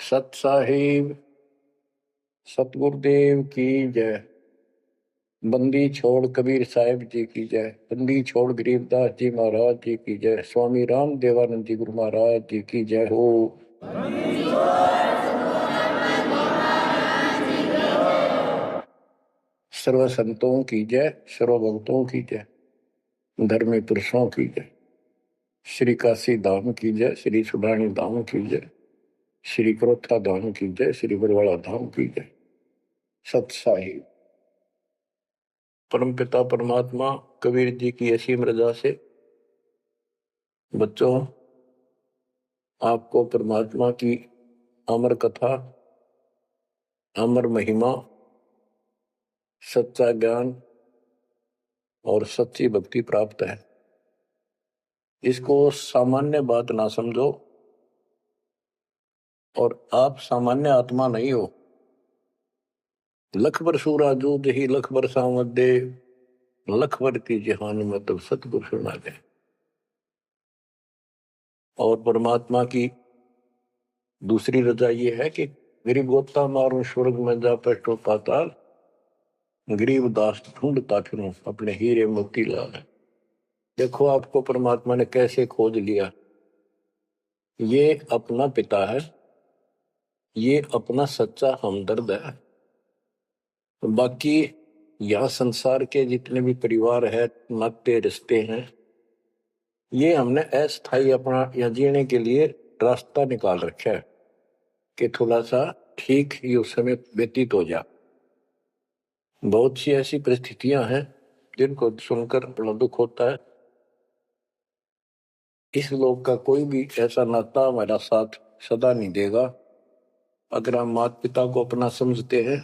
सत साहिब सतगुरुदेव की जय। बंदी छोड़ कबीर साहिब जी की जय। बंदी छोड़ गरीबदास जी महाराज जी की जय। स्वामी राम देवानंद जी गुरु महाराज जी की जय हो। सर्व संतों की जय, सर्व भक्तों की जय, धर्मी पुरुषों की जय। श्री काशी धाम की जय, श्री सुडानी धाम की जय, श्री क्रोथा धाम की जय, श्री बरवाड़ा धाम की जय। सत साहिब परमपिता परमात्मा कबीर जी की असीम रजा से बच्चों आपको परमात्मा की अमर कथा, अमर महिमा, सच्चा ज्ञान और सच्ची भक्ति प्राप्त है। इसको सामान्य बात ना समझो, और आप सामान्य आत्मा नहीं हो। लख बर सूरा जूद ही लख बर सामद दे, लख बर की जहान में तब सतगुरु सुना दे। और परमात्मा की दूसरी रजा ये है कि गरीब गोता मारू स्वर्ग में जा पैठो पाताल, गरीब दास ढूंढता फिरूं अपने हीरे मोती लाल। देखो आपको परमात्मा ने कैसे खोज लिया। ये अपना पिता है, ये अपना सच्चा हमदर्द है। बाकी यह संसार के जितने भी परिवार है, नाते रिश्ते हैं, ये हमने अस्थायी अपना या जीने के लिए रास्ता निकाल रखा है कि थोड़ा सा ठीक ही उस समय व्यतीत हो जा। बहुत सी ऐसी परिस्थितियां हैं जिनको सुनकर बड़ा दुख होता है। इस लोक का कोई भी ऐसा नाता हमारा साथ सदा नहीं देगा। अगर हम माता पिता को अपना समझते हैं,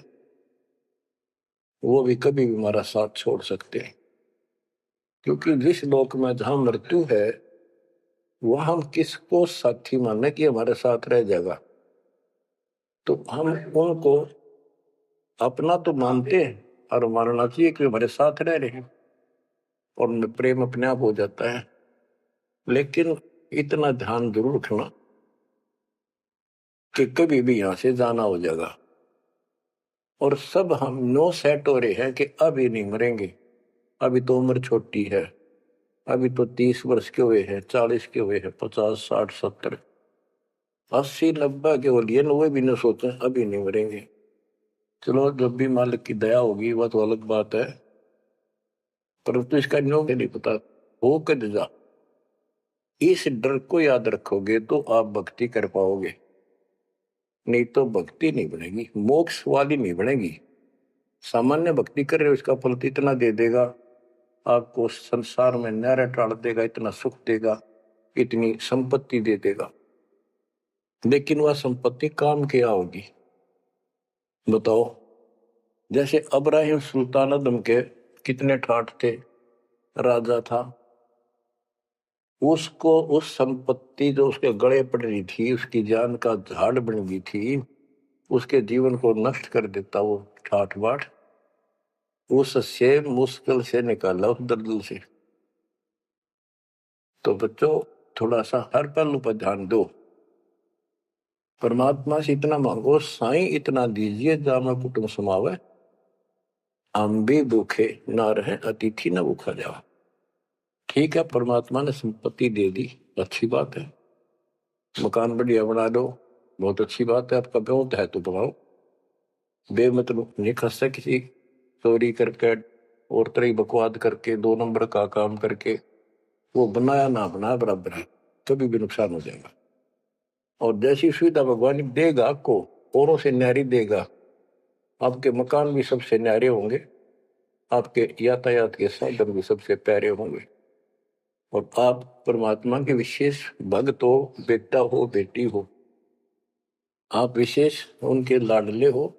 वो भी कभी भी हमारा साथ छोड़ सकते हैं। क्योंकि जिस लोक में जहां मृत्यु है, वह हम किसको साथी माने कि हमारे साथ रह जाएगा। तो हम उनको अपना तो मानते हैं और मानना चाहिए कि हमारे साथ रह रहे हैं, और उनमें प्रेम अपने आप हो जाता है। लेकिन इतना ध्यान जरूर रखना कि कभी भी यहां से जाना हो जाएगा। और सब हम नो सेट हो रहे हैं कि अभी नहीं मरेंगे, अभी तो उम्र छोटी है, अभी तो 30 वर्ष के हुए हैं, 40 के हुए हैं, 50, 60, 70, 80, 90 के हो लिए, वो भी न सोचे अभी नहीं मरेंगे। चलो जब भी मालिक की दया होगी वह तो अलग बात है, परंतु इसका न्यों नहीं पता हो कर जा। इस डर को याद रखोगे तो आप भक्ति कर पाओगे, नहीं तो भक्ति नहीं बनेगी, मोक्ष वाली नहीं बनेगी। सामान्य भक्ति कर रहे हो, इसका फल तो इतना दे देगा, आपको संसार में नहर टाल देगा, इतना सुख देगा, इतनी संपत्ति दे देगा। लेकिन वह संपत्ति काम क्या होगी बताओ। जैसे अब्राहिम सुल्तान आदम के कितने ठाठ थे, राजा था, उसको उस संपत्ति जो उसके गले पड़ रही थी, उसकी जान का झाड़ बन गई थी, उसके जीवन को नष्ट कर देता वो ठाठ बाट, उससे मुश्किल से निकाला उस दलदल से। तो बच्चों थोड़ा सा हर पहलू पर ध्यान दो। परमात्मा से इतना मांगो, साईं इतना दीजिए जामा कुटुंब समावे, हम भी भूखे ना रहे अतिथि न भूखा जाओ। ठीक है, परमात्मा ने संपत्ति दे दी, अच्छी बात है, मकान बढ़िया बना दो, बहुत अच्छी बात है, आपका ब्योत है तो बनाओ। बेमतलब नहीं खस किसी चोरी करके और तरह बकवाद करके 2 नंबर का काम करके, वो बनाया ना बनाया बराबर है, कभी भी नुकसान हो जाएगा। और जैसी सुविधा भगवान देगा आपको, औरों से न्यारी देगा, आपके मकान भी सबसे न्यारे होंगे, आपके यातायात के साधन भी सबसे प्यारे होंगे, और आप परमात्मा के विशेष भक्त हो, बेटा हो, बेटी हो, आप विशेष उनके लाडले हो,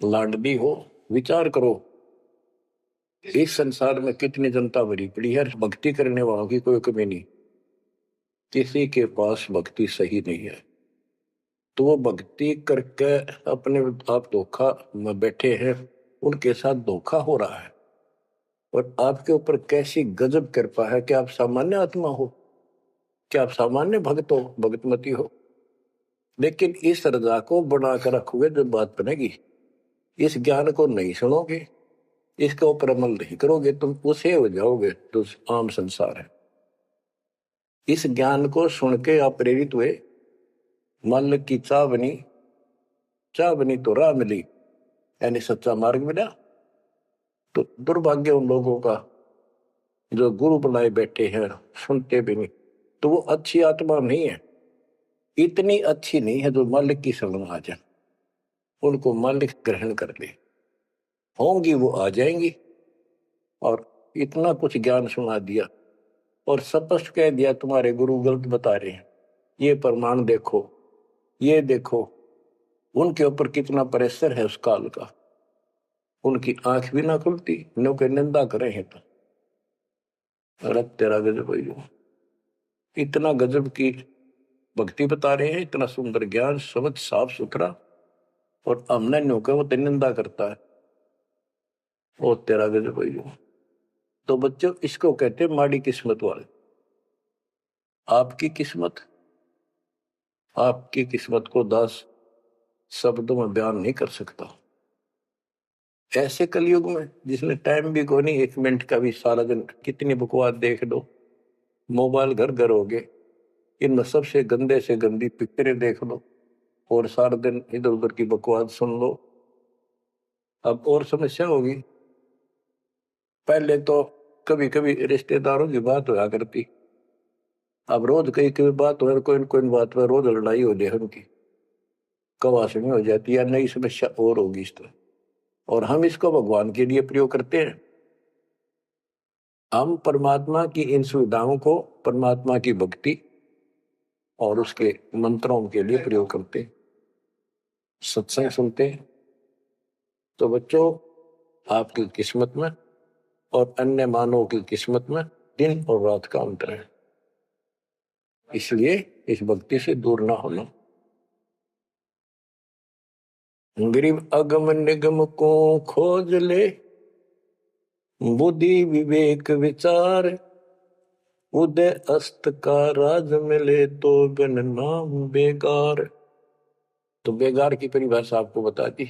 लाडली हो। विचार करो, इस संसार में कितनी जनता भरी पड़ी है, भक्ति करने वालों की कोई कमी नहीं, किसी के पास भक्ति सही नहीं है। तो वो भक्ति करके अपने आप धोखा में बैठे हैं, उनके साथ धोखा हो रहा है। और आपके ऊपर कैसी गजब कृपा है कि आप सामान्य आत्मा हो, क्या आप सामान्य भक्त हो, भगतमती हो। लेकिन इस रजा को बनाकर रखोगे जब बात बनेगी। इस ज्ञान को नहीं सुनोगे, इसके ऊपर अमल नहीं करोगे, तुम उसे हो जाओगे जो आम संसार है। इस ज्ञान को सुन के आप प्रेरित हुए, मन की चाह बनी, चाह बनी तो राह मिली, यानी सच्चा मार्ग मिला। तो दुर्भाग्य उन लोगों का जो गुरु बनाए बैठे हैं, सुनते भी नहीं। तो वो अच्छी आत्मा नहीं है, इतनी अच्छी नहीं है जो मालिक की शरण आ जाए, उनको मालिक ग्रहण कर ले, होंगी वो आ जाएंगी। और इतना कुछ ज्ञान सुना दिया और स्पष्ट कह दिया तुम्हारे गुरु गलत बता रहे हैं, ये प्रमाण देखो, ये देखो। उनके ऊपर कितना प्रेशर है उस काल का, उनकी आंख भी ना खुलती, नो के निंदा करे हैं तो अरे तेरा गजब है। इतना गजब की भक्ति बता रहे हैं, इतना सुंदर ज्ञान, समझ साफ सुथरा, और हमने नो के वो निंदा करता है, वो तेरा गजब है। तो बच्चों इसको कहते हैं माड़ी किस्मत वाले। आपकी किस्मत, आपकी किस्मत को 10 शब्दों में बयान नहीं कर सकता। ऐसे कलयुग में जिसने टाइम भी को नहीं, 1 मिनट का भी, सारा दिन कितनी बकवास देख लो, मोबाइल घर घर हो गए, इनमें सबसे गंदे से गंदी पिक्चरें देख लो और सारा दिन इधर उधर की बकवास सुन लो। अब और समस्या होगी। पहले तो कभी कभी रिश्तेदारों की बात होया करती, अब रोज कई कई बात हो, कोई कोई बात पर रोज लड़ाई हो जाए, उनकी कवासनी हो जाती है, नई समस्या और होगी इस तरह। और हम इसको भगवान के लिए प्रयोग करते हैं। हम परमात्मा की इन सुविधाओं को परमात्मा की भक्ति और उसके मंत्रों के लिए प्रयोग करते हैं, सत्संग सुनते हैं। तो बच्चों आपकी किस्मत में और अन्य मानव की किस्मत में दिन और रात का अंतर है, इसलिए इस भक्ति से दूर ना होना। गरीब अगम निगम को खोज ले, बुद्धि विवेक विचार, उदय अस्त का राज मिले तो बिन नाम बेगार। तो बेगार की परिभाषा आपको बता दी।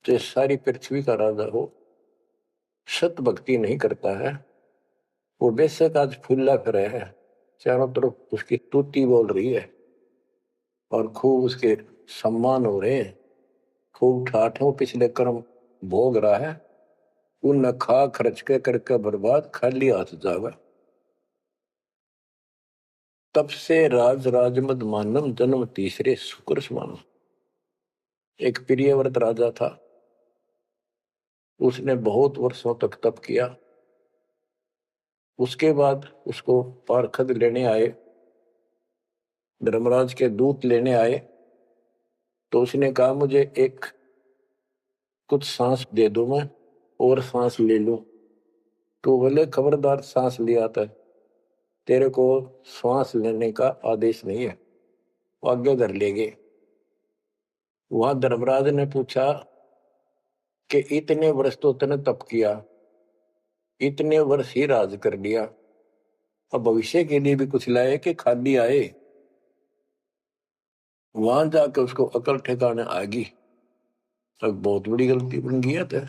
तो सारी पृथ्वी का राजा हो, सत भक्ति नहीं करता है, वो बेशक आज फूला फिरा है, चारों तरफ उसकी स्तुति बोल रही है और खूब उसके सम्मान हो रहे हैं, खूब ठाठों पिछले कर्म भोग रहा है, उन खा खर्च के करके बर्बाद, खाली हाथ जागा। तब से राज राजमद मानम, जन्म तीसरे शुक्र समानम। एक प्रियव्रत राजा था, उसने बहुत वर्षों तक तप किया। उसके बाद उसको पार्षद लेने आए, धर्मराज के दूत लेने आए। तो उसने कहा मुझे एक कुछ सांस दे दो, मैं और सांस ले लूं। तो बोले खबरदार, सांस लिया था, तेरे को सांस लेने का आदेश नहीं है, वो आगे कर लेंगे। वहां धर्मराज ने पूछा कि इतने वर्ष तो तूने तप किया, इतने वर्ष ही राज कर लिया, अब भविष्य के लिए भी कुछ लाए कि खाली आए। वहां जाकर उसको अकल ठिकाने आ गई, अब बहुत बड़ी गलती बन गई है।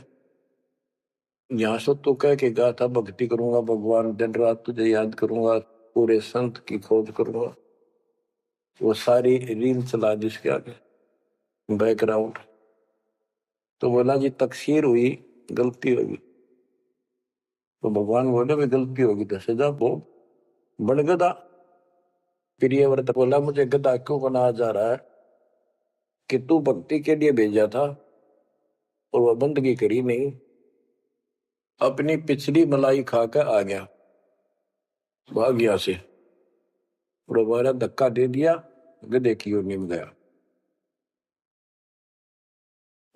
यहाँ से तो कह के गया था भक्ति करूंगा भगवान, दिन रात तुझे याद करूंगा, पूरे संत की खोज करूंगा, वो सारी रील चला दी उसके आगे बैकग्राउंड। तो बोला जी तकसीर हुई, गलती होगी। तो भगवान बोले भाई गलती होगी तो सजा भोग, बन गधा। प्रियव्रत बोला मुझे गधा क्यों बनाया जा रहा है, कि तू भक्ति के लिए भेजा था और वह बंदगी करी नहीं, अपनी पिछली मलाई खाकर आ गया, भाग गया से, और हमारा धक्का दे दिया, गधे की ओर निम गया।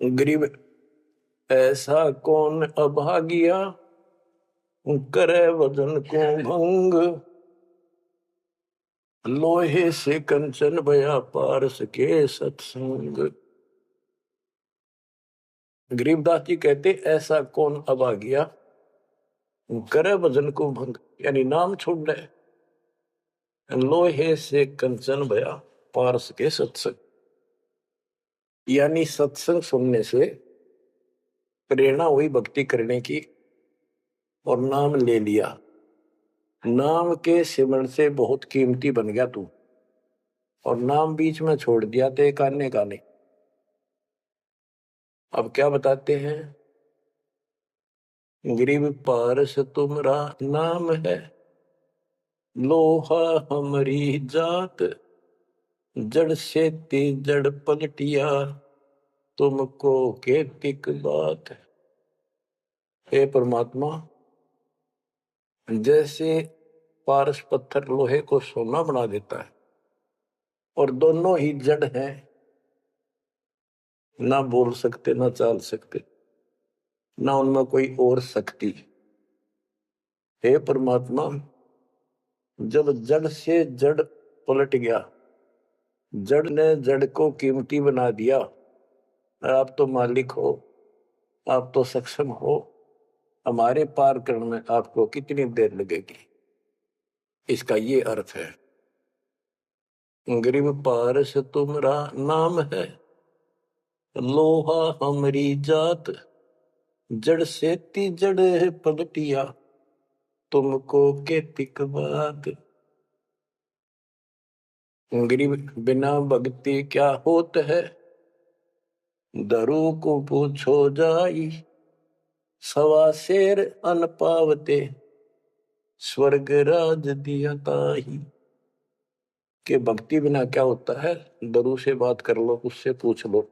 गरीब ऐसा कौन अभागिया, करे वजन को भंग, लोहे से कंचन भया पारस के सत्संग। गरीबदास जी कहते ऐसा कौन अभागिया, करे वजन को भंग, यानी नाम छोड़ दे, लोहे से कंचन भया, पारस के सत्संग, यानी सत्संग सुनने से प्रेरणा हुई भक्ति करने की और नाम ले लिया। नाम के सिमरण से बहुत कीमती बन गया तू, और नाम बीच में छोड़ दिया तो एक आने का नहीं। अब क्या बताते हैं, गिरिव पारस तुमरा नाम है, लोहा हमारी जात, जड़ से ती जड़ पलटिया, तुमको केतिक बात। हे परमात्मा, जैसे पारस पत्थर लोहे को सोना बना देता है, और दोनों ही जड़ हैं, ना बोल सकते ना चाल सकते, ना उनमें कोई और शक्ति। हे परमात्मा, जब जड़ से जड़ पलट गया, जड़ ने जड़ को कीमती बना दिया, आप तो मालिक हो, आप तो सक्षम हो, हमारे पार करने में आपको कितनी देर लगेगी। इसका ये अर्थ है, गिरिव पारस तुमरा नाम है, लोहा हमारी जात, जड़ से ती जड़ पलटिया, तुमको केतिक बात। गिरिव बिना भक्ति क्या होत है, दरु को पूछो जाई, सवा शेर अन पावते, स्वर्ग राज दिया ताही। के भक्ति बिना क्या होता है, दरु से बात कर लो, उससे पूछ लो,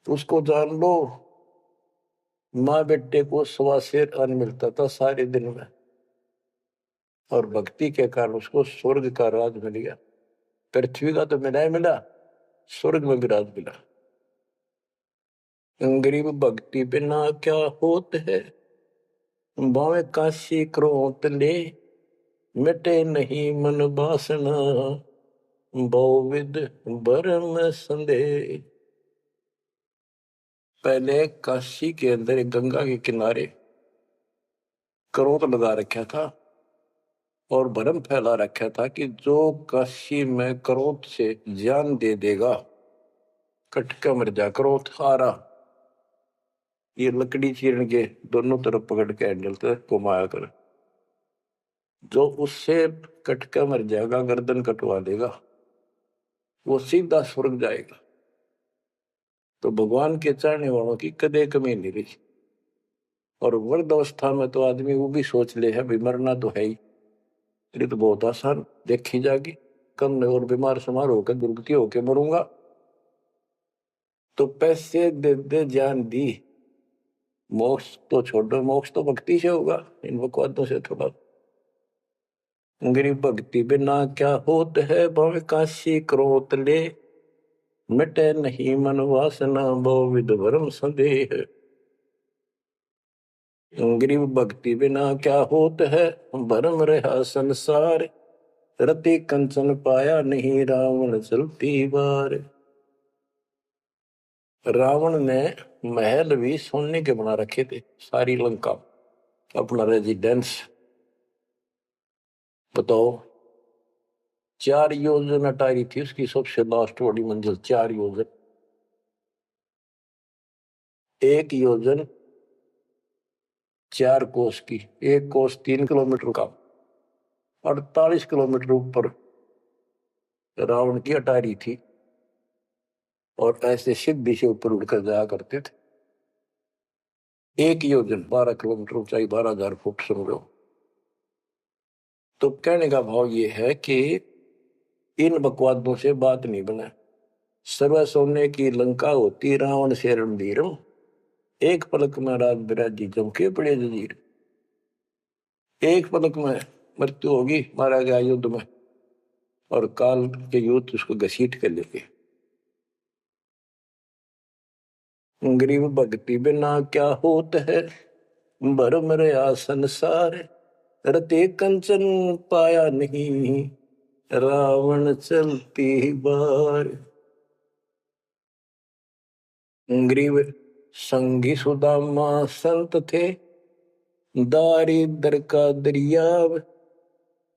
उसको जान लो। माँ बेटे को सवा शेर अन्न मिलता था सारे दिन में, और भक्ति के कारण उसको स्वर्ग का राज मिल गया। पृथ्वी का तो मिला ही मिला, स्वर्ग में भी राज मिला। गरीब भक्ति बिना क्या होत है, बावे काशी क्रोत ले, मिटे नहीं मन बासना, बहुविध भरम संदेह। पहले काशी के अंदर एक गंगा के किनारे क्रोध लगा रखा था और भरम फैला रखा था कि जो काशी में क्रोध से जान दे देगा, कटका मर जा। क्रोध हारा, ये लकड़ी चीरन के दोनों तरफ पकड़ के हैंडल से घुमाया कर, जो उससे कटका मर जाएगा, गर्दन कटवा देगा, वो सीधा स्वर्ग जाएगा। तो भगवान के चाहने वालों की कदे कमी नहीं रही। और वृद्ध अवस्था में तो आदमी वो भी सोच ले है, भी मरना तो है ही, ये तो बहुत आसान देखी जाएगी, कम और बीमार समार होकर दुर्गति होकर मरूंगा। तो पैसे दे दे जान दी, मोक्ष तो छोड़ो, मोक्ष तो भक्ति से होगा, इन बकवादों से थोड़ा। गरीब भक्ति बिना क्या होत है, भव काशी क्रोत ले, मिटे नहीं मन वासना, बहुविध भरम संदेह। गरीब भक्ति बिना क्या होत है, भरम रहा संसार, रति कंचन पाया नहीं, रावण चलती बार। रावण ने महल भी सोने के बना रखे थे, सारी लंका अपना रेजिडेंस। बताओ, 4 योजन अटारी थी उसकी सबसे लास्ट वाली मंजिल, 4 योजन। 1 योजन 4 कोस की, 1 कोस 3 किलोमीटर का, 48 किलोमीटर ऊपर रावण की अटारी थी, और ऐसे सीधी से ऊपर उड़कर जाया करते थे। 1 योजन 12 किलोमीटर ऊंचाई, 12,000 फुट समझो। तो कहने का भाव ये है कि इन बकवादों से बात नहीं बने। सर्व सोने की लंका होती, रावण से रणधीरम, एक पलक में राज बिराजी जमके पड़े जजीर। एक पलक में मृत्यु होगी, मारा गया युद्ध में, और काल के युद्ध उसको घसीट कर लेके। गरीब भक्ति बिना क्या होत है, भरम रहा संसार, रते कंचन पाया नहीं, रावण चलती बार। गरीब संगी सुदामा संत थे, दारिद्र का दरियाव,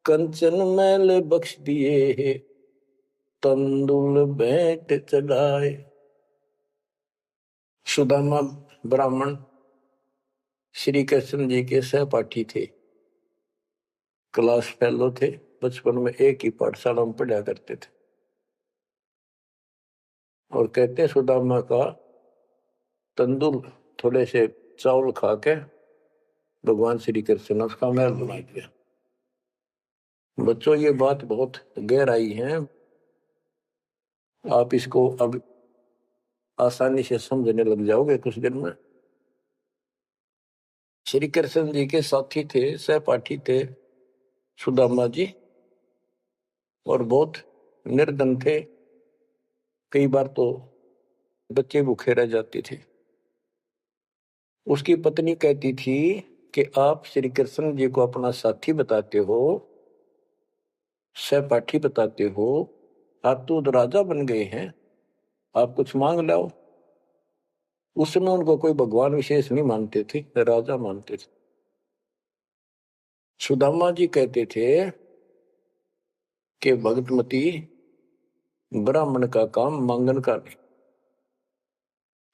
कंचन मैल बख्श दिए, तंदुल भेंट चढ़ाए। सुदामा ब्राह्मण श्री कृष्ण जी के सहपाठी थे, क्लास फेलो थे, बचपन में एक ही पाठशाला में पढ़ा करते थे। और कहते सुदामा का तंदुल थोड़े से चावल खा के भगवान श्री कृष्ण ने उसका महल बना दिया। बच्चों, ये बात बहुत गहराई है, आप इसको अब आसानी से समझने लग जाओगे कुछ दिन में। श्री कृष्ण जी के साथी थे, सहपाठी थे सुदामा जी, और बहुत निर्धन थे। कई बार तो बच्चे भूखे रह जाते थे। उसकी पत्नी कहती थी कि आप श्री कृष्ण जी को अपना साथी बताते हो, सहपाठी बताते हो, आप तो राजा बन गए हैं, आप कुछ मांग लाओ। उस समय उनको कोई भगवान विशेष नहीं मानते थे, राजा मानते थे। सुदामा जी कहते थे कि भगतमती, ब्राह्मण का काम मांगन का नहीं,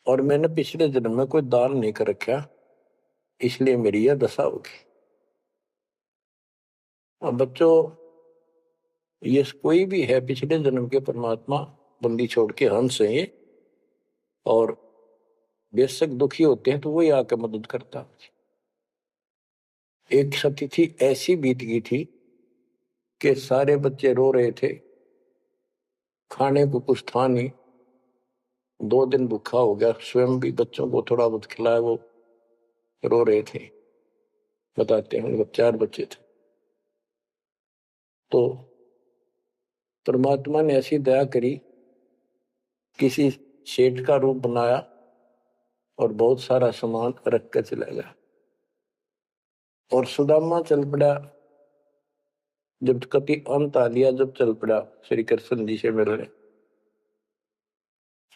और मैंने पिछले जन्म में कोई दान नहीं कर रखा, इसलिए मेरी यह दशा होगी। अब बच्चों, ये कोई भी है, पिछले जन्म के परमात्मा बंदी छोड़ के हंस है, और बेशक दुखी होते हैं तो वही आके मदद करता। एक सती थी, ऐसी बीत गई थी कि सारे बच्चे रो रहे थे, खाने को कुछ था नहीं, 2 दिन भूखा हो गया, स्वयं भी बच्चों को थोड़ा बहुत खिलाया, वो रो रहे थे। बताते हैं उनके 4 बच्चे थे। तो परमात्मा ने ऐसी दया करी, किसी सेठ का रूप बनाया और बहुत सारा सामान रख कर चला गया। और सुदामा चल पड़ा, जब कति अंत आ लिया, जब चल पड़ा श्री कृष्ण जी से मिलने,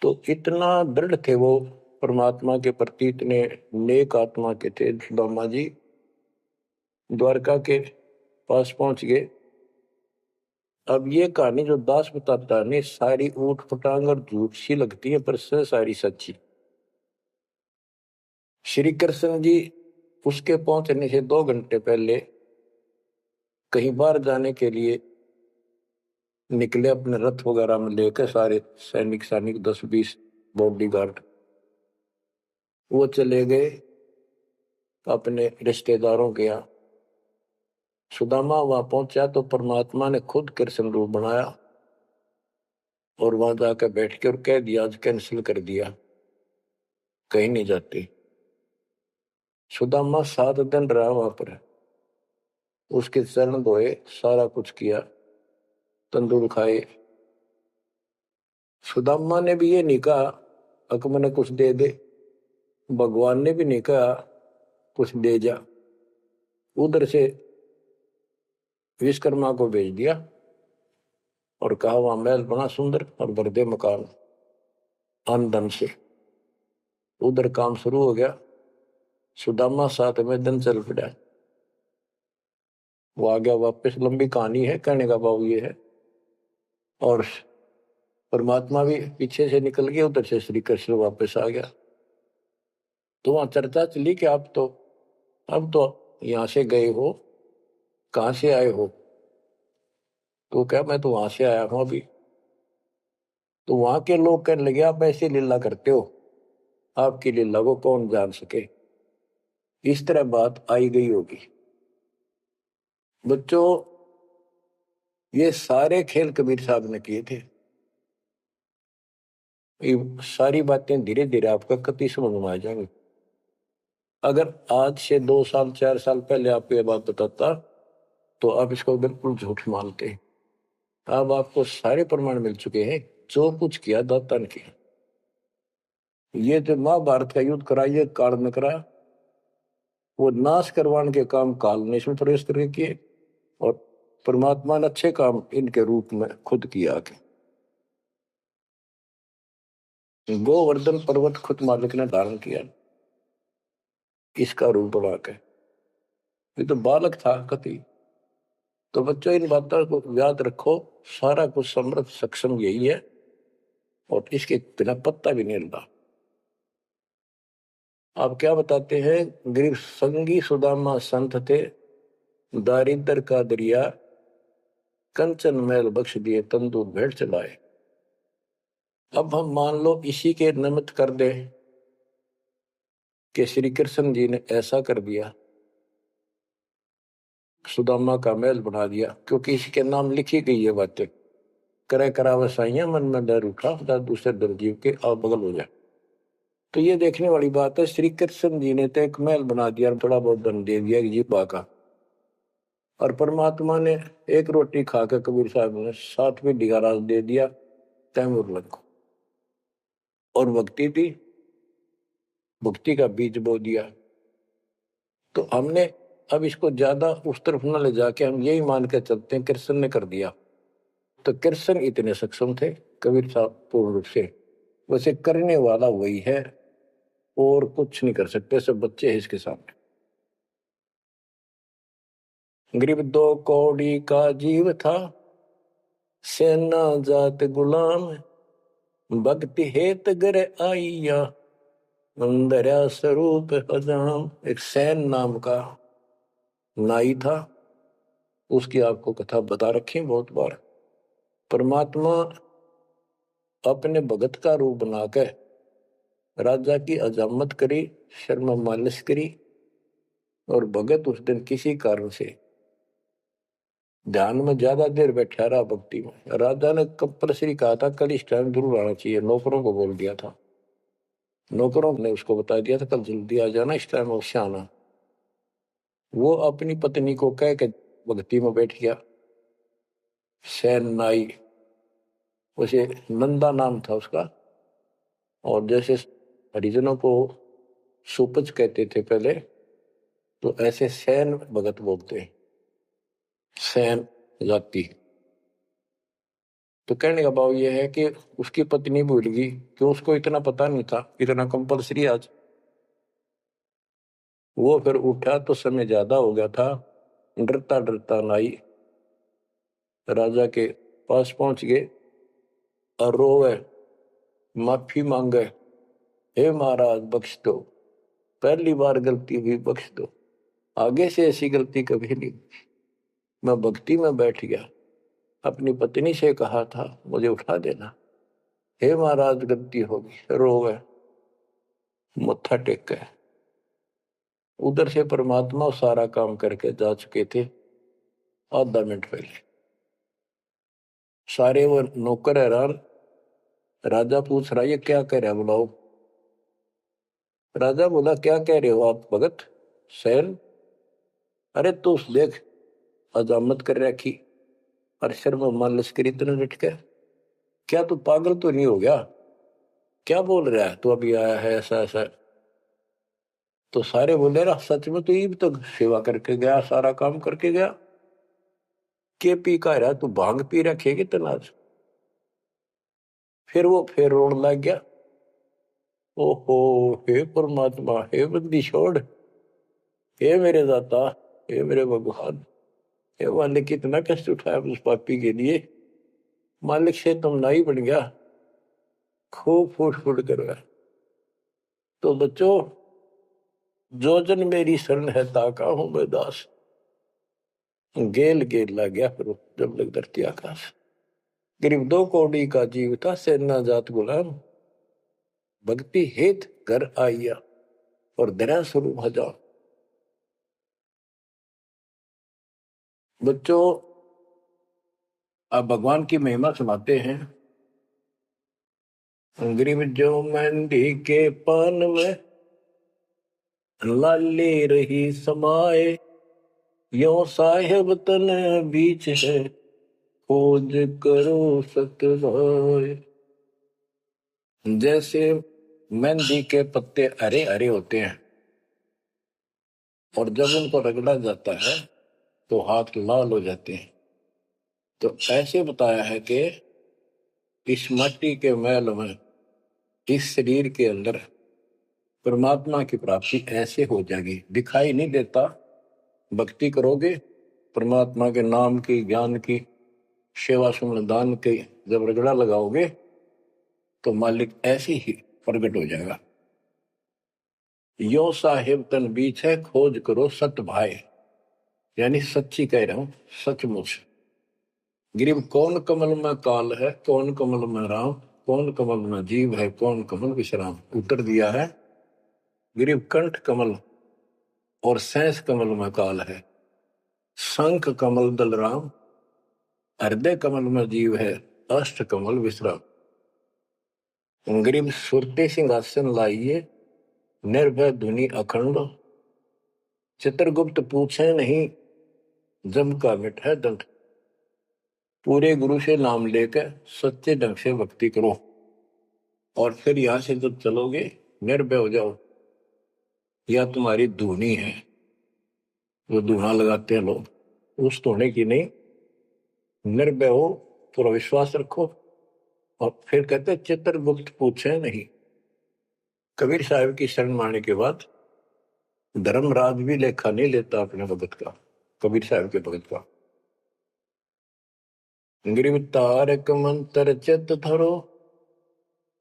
तो इतना दृढ़ थे वो परमात्मा के प्रति, इतने नेक आत्मा के थे सुदामा जी। द्वारका के पास पहुंच गए। अब ये कहानी जो दास बताता है, सारी ऊट पटांग और झूठ सी लगती है, पर सारी सच्ची। श्री कृष्ण जी उसके पहुंचने से 2 घंटे पहले कहीं बाहर जाने के लिए निकले, अपने रथ वगैरह में लेकर, सारे सैनिक 10-20 बॉडीगार्ड। वो चले गए अपने रिश्तेदारों के यहाँ। सुदामा वहां पहुंचा तो परमात्मा ने खुद कृष्ण रूप बनाया और वहां जाकर बैठ के और कह दिया, आज कैंसिल कर दिया, कहीं नहीं जाते। सुदामा 7 दिन रहा वहां पर, उसके चरण धोए, सारा कुछ किया, तंदूर खाए। सुदामा ने भी ये नहीं कहा अक मैंने कुछ दे दे, भगवान ने भी नहीं कहा कुछ दे जा। उधर से विश्वकर्मा को भेज दिया और कहा वहां महल बना सुंदर और भर दे मकान आमदन से। उधर काम शुरू हो गया। सुदामा 7 में दिन चल पड़ा। वो आ गया वापस, लंबी कहानी है, कहने का भाव ये है। और परमात्मा भी पीछे से निकल गया, उधर से श्री कृष्ण वापस आ गया। तो वहां चर्चा चली कि आप तो अब तो यहां से गए हो, कहां से आए हो? तो क्या, मैं तो वहां से आया हूं अभी। तो वहां के लोग कहने लगे, आप ऐसी लीला करते हो, आपकी लीला को कौन जान सके। इस तरह बात आई गई होगी। बच्चों, ये सारे खेल कबीर साहब ने किए थे। ये सारी बातें धीरे धीरे आपका कति समझ में आ जाएंगी। अगर आज से 2 साल 4 साल पहले आपको ये बात बताता तो आप इसको बिल्कुल झूठ मानते। अब आपको सारे प्रमाण मिल चुके हैं, जो कुछ किया दाता ने किया। ये जो महाभारत का युद्ध करा, ये काल ने करा, वो नाश करवाने के काम काल ने इसमें प्रवेश करके किए, और परमात्मा ने अच्छे काम इनके रूप में खुद किया। गोवर्धन पर्वत खुद मालिक ने धारण किया, इसका रूप बना के। ये तो बालक था कति, तो बच्चों इन बातों को याद रखो, सारा कुछ समर्थ सक्षम यही है और इसके बिना पत्ता भी नहीं हिलता। आप क्या बताते हैं, गरीब संगी सुदामा संत थे, दारिद्र का दरिया कंचन मैल बख्श दिए, तंदूर भेंट चलाए। अब हम मान लो इसी के निमित्त कर दे कि श्री कृष्ण जी ने ऐसा कर दिया, सुदामा का महल बना दिया, क्योंकि इसके नाम लिखी गई है बातें। करे करा वसाइया मन में डर उठा, दूसरे डर जीव के आप बगल हो जाए। तो ये देखने वाली बात है, श्री कृष्ण जी ने तो एक महल बना दिया, थोड़ा बहुत धन दे दिया जीपा का, और परमात्मा ने एक रोटी खाकर कबीर साहब ने 7वीं डिगाराज दे दिया तैमूर लग को, और भक्ति थी, भक्ति का बीज बो दिया। तो हमने अब इसको ज्यादा उस तरफ न ले जाके हम यही मान के चलते हैं कृष्ण ने कर दिया। तो कृष्ण इतने सक्षम थे, कबीर साहब पूर्ण रूप से, वैसे करने वाला वही है और कुछ नहीं कर सकते, सब बच्चे हैं इसके सामने। गरीब 2 कौड़ी का जीव था, सेना जात गुलाम, भक्ति हेत गर आइया, अंदर स्वरूप हजाम। एक सैन नाम का नाई था, उसकी आपको कथा बता रखी बहुत बार। परमात्मा अपने भगत का रूप बनाकर राजा की अजामत करी, शर्मा मालिश करी, और भगत उस दिन किसी कारण से ध्यान में ज्यादा देर बैठा रहा भक्ति में। राजा ने कंपल्सरी कहा था कल इस टाइम जरूर आना चाहिए, नौकरों को बोल दिया था, नौकरों ने उसको बता दिया था कल जल्दी आ जाना, इस टाइम अवश्य आना। वो अपनी पत्नी को कह के भक्ति में बैठ गया। सैन नाई, उसे नंदा नाम था उसका, और जैसे हरिजनों को सुपच कहते थे पहले, तो ऐसे सैन भगत बोलते हैं, सैन जाति। तो कहने का भाव यह है कि उसकी पत्नी भूल गई, कि उसको इतना पता नहीं था, इतना कंपल्सरी आज। वो फिर उठा तो समय ज्यादा हो गया था, डरता डरता नाई राजा के पास पहुंच गए और रोवे, माफी मांगे, हे महाराज बख्श दो, पहली बार गलती हुई, बख्श दो, आगे से ऐसी गलती कभी नहीं। मैं भक्ति में बैठ गया, अपनी पत्नी से कहा था मुझे उठा देना, हे महाराज गलती होगी, रोवे, मत्था टेक गए। उधर से परमात्मा सारा काम करके जा चुके थे आधा मिनट पहले। सारे वो नौकर हैरान, राजा पूछ रहा ये क्या कह रहा है, बुलाओ। राजा बोला क्या कह रहे हो आप भगत सैन, अरे तू देख अजामत कर रखी, और शर्म मालिश करी इतने डट के, क्या तू पागल तो नहीं हो गया, क्या बोल रहा है तू, अभी आया है ऐसा ऐसा। तो सारे बोले रहा सच में, तो ये भी तो सेवा करके गया, सारा काम करके गया, के पी का रहा तू, भांग पी रखेगी तनाज। फिर वो फिर रोने लग गया, ओहो हे परमात्मा, हे बंदी छोड़, हे मेरे दाता, हे मेरे भगवान, हे मालिक कितना कष्ट उठाया उस पापी के लिए, मालिक से तुम नाई बन गया, खूब फूट फूट कर रहा। तो बच्चों, जो जन मेरी शरण है ताका हूं मैं दास, गेल गेल लग गया फिर जब लग धरती आकाश। गरीब 2 कौड़ी का जीव था, सेना जात गुलाम, भक्ति हेत घर आइया, और दया स्वरूप हजार। बच्चों आप भगवान की महिमा सुनाते हैं। गरीब जो मेहंदी के पान में लाली रही समाए, यो साहेब तन बीच है, खोज करो सतभाए। जैसे मेहंदी के पत्ते हरे हरे होते हैं, और जब उनको रगड़ा जाता है तो हाथ लाल हो जाते हैं, तो ऐसे बताया है कि इस मिट्टी के मैल में, इस शरीर के अंदर परमात्मा की प्राप्ति ऐसे हो जाएगी, दिखाई नहीं देता, भक्ति करोगे परमात्मा के नाम की, ज्ञान की, सेवा सुमन दान की जब रगड़ा लगाओगे तो मालिक ऐसे ही प्रकट हो जाएगा। यो साहिब तन बीच है, खोज करो सत भाई, यानी सच्ची कह रहा हूं, सचमुच। गिरिव कौन कमल में काल है, कौन कमल में राम, कौन कमल में जीव है, कौन कमल विश्राम। उत्तर दिया है गिरिव कंठ कमल और सैंस कमल में काल है, शंख कमल दल राम, हृदय कमल में जीव है, अष्ट कमल विश्राम। गिरिव सुरते सिंहासन लाइए, निर्भय धुनि अखंड, चित्रगुप्त पूछे नहीं, जम का मिट है दंड। पूरे गुरु से नाम लेकर सच्चे ढंग से भक्ति करो और फिर यहां से जब चलोगे निर्भय हो जाओ। यह तुम्हारी धुनी है, वो धुना लगाते हैं लोग, उस धुने की नहीं। निर्भय हो, पूरा विश्वास रखो। और फिर कहते चित्रगुप्त पूछे नहीं। कबीर साहब की शरण माने के बाद धर्मराज भी लेखा नहीं लेता अपने भगत का, कबीर साहब के भगत का। गिरिव तारक मंत्र चित धरो,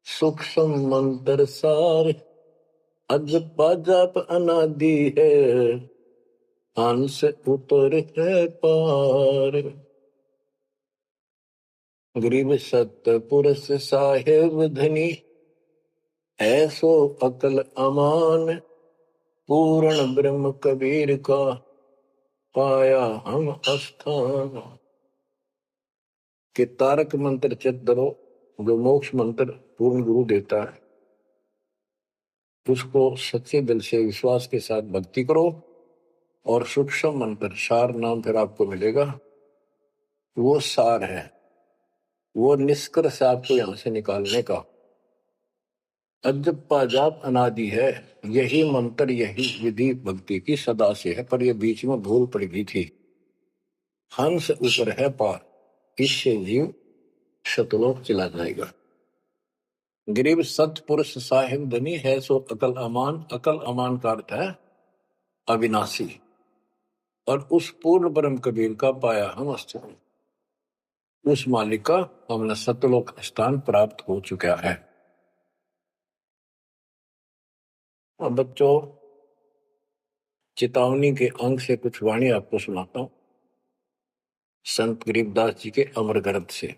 सूक्ष्म मंत्र सार, अज पाजाप अनादि है, हंस उतर है पार। गिरिव सत्य पुरुष साहेब धनी, ऐसो अकल अमान, पूर्ण ब्रह्म कबीर का, पाया हम स्थान। कि तारक मंत्र चित धरो, जो मोक्ष मंत्र पूर्ण गुरु देता है, उसको सच्चे दिल से विश्वास के साथ भक्ति करो। और सूक्ष्म मंत्र, सार नाम फिर आपको मिलेगा, वो सार है, वो निष्कर्ष आपको यहां से निकालने का। अजप्पा जाप अनादि है, यही मंत्र, यही विधि भक्ति की सदा से है, पर यह बीच में भूल पड़ गई थी। हंस ऊपर है पार, इससे जीव शतलोक चला जाएगा। गरीब सतपुरुष साहिब धनी है, सो अकल अमान। अकल अमान का अर्थ है अविनाशी। और उस पूर्ण ब्रह्म कबीर का पाया हम स्थान, उस मालिक का हमने सतलोक स्थान प्राप्त हो चुका है। अब बच्चों, चेतावनी के अंग से कुछ वाणी आपको सुनाता हूं, संत गरीबदास जी के अमर ग्रंथ से।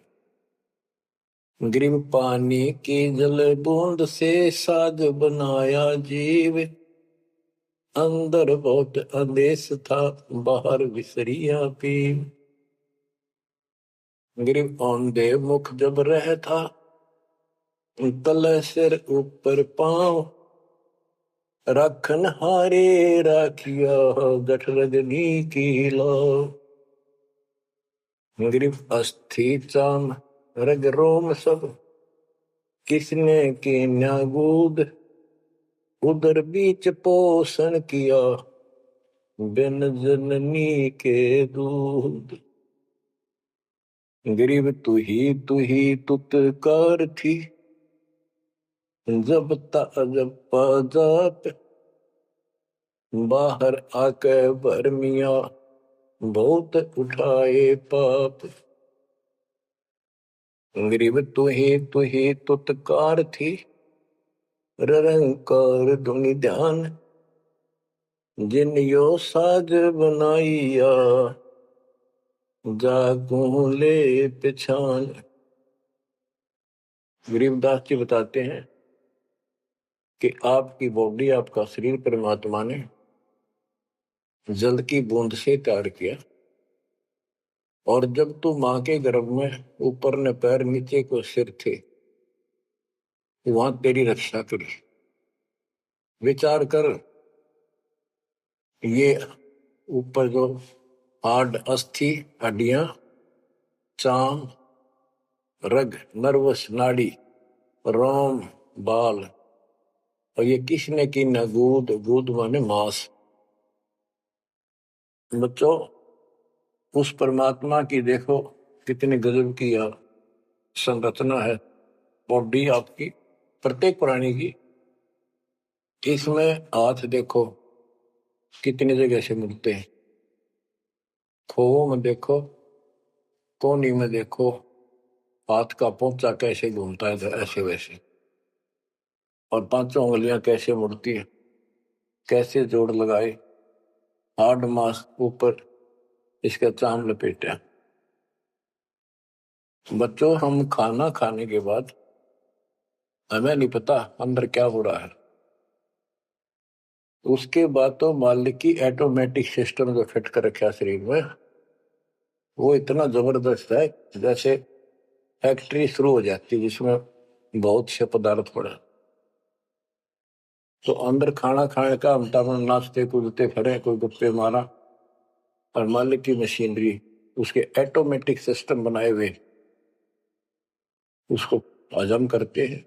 गरीब पानी की जल बूंद से साज बनाया जीव, अंदर बहुत अंदेश था, बाहर विसरिया पीव। गरीब औंधे मुख जब रह था, तले सिर ऊपर पांव, राखन हारे राखिया, जठ रजनी की लाओ। गरीब अस्थि चाम रग रोम सब, किसने की न्यागूद, उदर बीच पोषण किया, बिन जननी के दूध। गरीब तू ही तुतकार थी, जब जाप, बाहर आके भरमिया, बहुत उठाए पाप। गरीब तू ही तुतकार थी, रंकार धुनि ध्यान, जिन यो साज बनाइया, जागू ले पिछान। गरीबदास जी बताते हैं कि आपकी बॉडी, आपका शरीर परमात्मा ने जल की बूंद से तैयार किया। और जब तू मां के गर्भ में ऊपर ने पैर नीचे को सिर थे, वहां तेरी रक्षा करी। विचार कर, ये ऊपर जो हाड, अस्थि, हड्डियां, चाम, रग, नर्वस नाड़ी, रोम, बाल, और ये किसने की न गूद, गूद माने मांस। बच्चों, उस परमात्मा की देखो कितनी गजब की संरचना है बॉडी आपकी, प्रत्येक प्राणी की। इसमें हाथ देखो कितनी जगह से मिलते हैं, खो में देखो, कोनी में देखो, हाथ का पोंचा कैसे घूमता है ऐसे वैसे, और पांचों उंगलियां कैसे मुड़ती है, कैसे जोड़ लगाए, हार्ड मास्क ऊपर इसका चाम लपेटा। बच्चों, हम खाना खाने के बाद हमें नहीं पता अंदर क्या हो रहा है। उसके बाद तो मालिक की ऑटोमेटिक सिस्टम जो फिट कर रखा शरीर में, वो इतना जबरदस्त है, जैसे फैक्ट्री शुरू हो जाती है जिसमें बहुत से पदार्थ पड़े। तो अंदर खाना खाने का हम नाचते कूदते फिरे, कोई गप्पे मारा, और मालिक की मशीनरी उसके ऑटोमेटिक सिस्टम बनाए हुए उसको हजम करते हैं,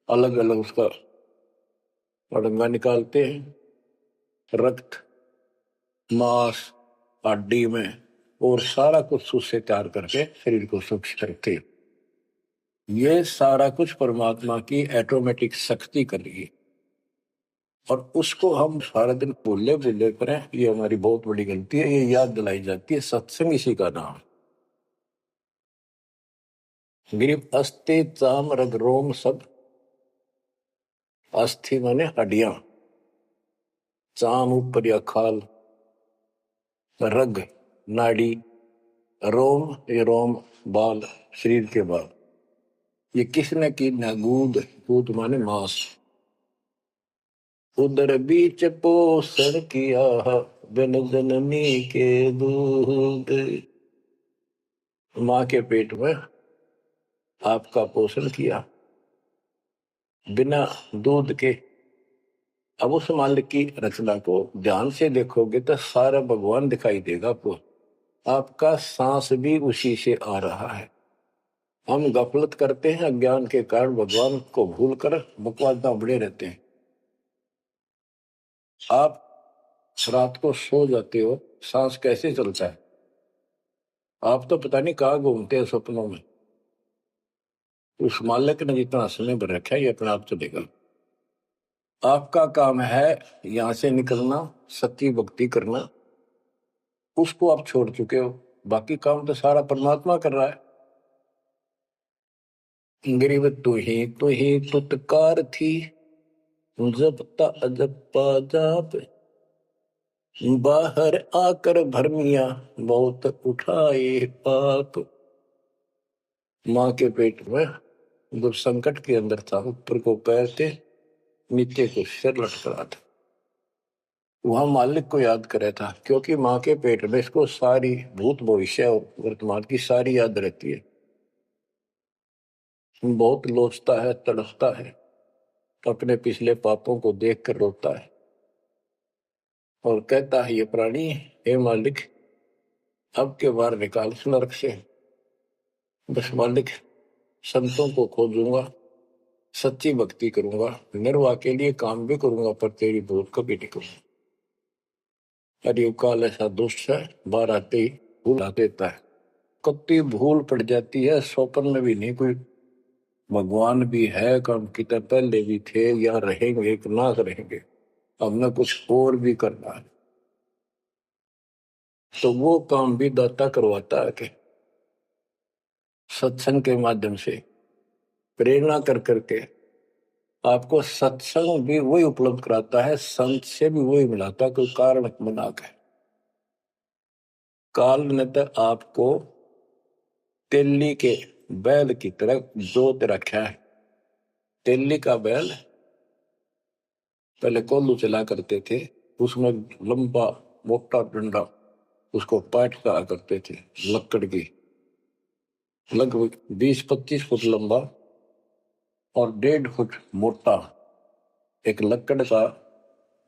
अलग अलग उसका अड़ंगा निकालते हैं, रक्त, मांस, हड्डी में, और सारा कुछ उससे तैयार करके शरीर को सुरक्षित रखते हैं। ये सारा कुछ परमात्मा की ऑटोमेटिक शक्ति कर रही है, और उसको हम सारा दिन भूले भूले करें, ये हमारी बहुत बड़ी गलती है। ये याद दिलाई जाती है, सत्संग इसी का नाम। गिरिप अस्थि चाम रग रोम सब, अस्थि माने हड्डियां, चाम ऊपर या खाल, रग नाड़ी, रोम ये रोम बाल, शरीर के बाल। ये किसने की ना? गूद, गूद माने मांस। उदर बीच पोषण किया, बिन जननी के दूध। माँ के पेट में आपका पोषण किया बिना दूध के। अब उस मालिक की रचना को ध्यान से देखोगे तो सारा भगवान दिखाई देगा आपको। आपका सांस भी उसी से आ रहा है। हम गफलत करते हैं, अज्ञान के कारण भगवान को भूल कर बकवास बड़े रहते हैं। आप रात को सो जाते हो, सांस कैसे चलता है? आप तो पता नहीं कहाँ घूमते हैं सपनों में। उस मालिक ने जितना समय भर रखा है, ये अपने आप चलेगा। आपका काम है यहां से निकलना, सच्ची भक्ति करना। उसको आप छोड़ चुके हो, बाकी काम तो सारा परमात्मा कर रहा है। गरीब तू ही तुतकार थी, जपता अजपा जाप, बाहर आकर भरमिया बहुत उठाए पाप। माँ के पेट में जब संकट के अंदर था, ऊपर को पैर थे, नीचे को सिर लटका था, वहां मालिक को याद करे था, क्योंकि माँ के पेट में इसको सारी भूत भविष्य और वर्तमान की सारी याद रहती है। बहुत लोचता है, तड़पता है, अपने पिछले पापों को देख कर रोता है, और कहता है ये प्राणी, हे मालिक अब के बार निकाल इस नरक से। बस मालिक, संतों को खोजूंगा, सच्ची भक्ति करूंगा, निर्वाह के लिए काम भी करूंगा, पर तेरी भूल कभी नहीं करूंगा। अरे काल ऐसा दुष्ट है, बाहर आते ही भूल आ देता है। कत्ती भूल पड़ जाती है, स्वप्न में भी नहीं कोई भगवान भी है, काम कितने पहले भी थे, या रहेंगे कि ना रहेंगे, हमने कुछ और भी करना है। तो वो काम भी दाता करवाता है कि सत्संग के माध्यम से प्रेरणा कर करके आपको सत्संग भी वही उपलब्ध कराता है, संत से भी वही मिलाता है, कोई कारण बना के। काल ने तो आपको तेली के बैल की तरह जोत रखा है। तेली का बैल पहले कोल्लू चला करते थे, उसमें लंबा मोटा डंडा, उसको पाट कहा करते थे, लकड़ की, लगभग 20-25 फुट लंबा और 1.5 फुट मोटा, एक लकड़ का,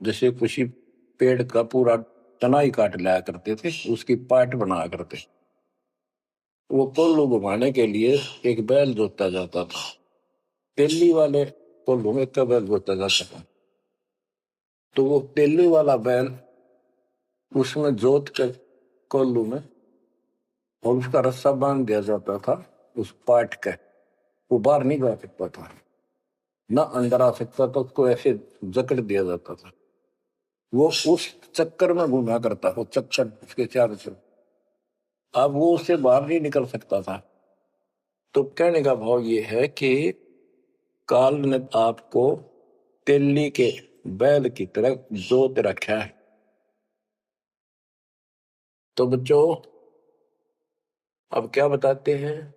जैसे किसी पेड़ का पूरा तना ही काट लाया करते थे, उसकी पाट बनाया करते। वो कोल्लू घुमाने के लिए एक बैल जोता जाता था। तेली वाले कोल्लू में का बैल जोता जाता था। तो वो तेली वाला बैल उसमें जोत कर कोल्लू में, और उसका रस्सा बांध दिया जाता था उस पाट के। वो बाहर नहीं जा सकता था, ना अंदर आ सकता था, उसको ऐसे जकड़ दिया जाता था। वो उस चक्कर में घूमा करता, वो चक्कर उसके चारों तरफ। अब वो उससे बाहर नहीं निकल सकता था। तो कहने का भाव ये है कि काल ने आपको तिल्ली के बैल की तरह जोत रखा है। तो बच्चों अब क्या बताते हैं,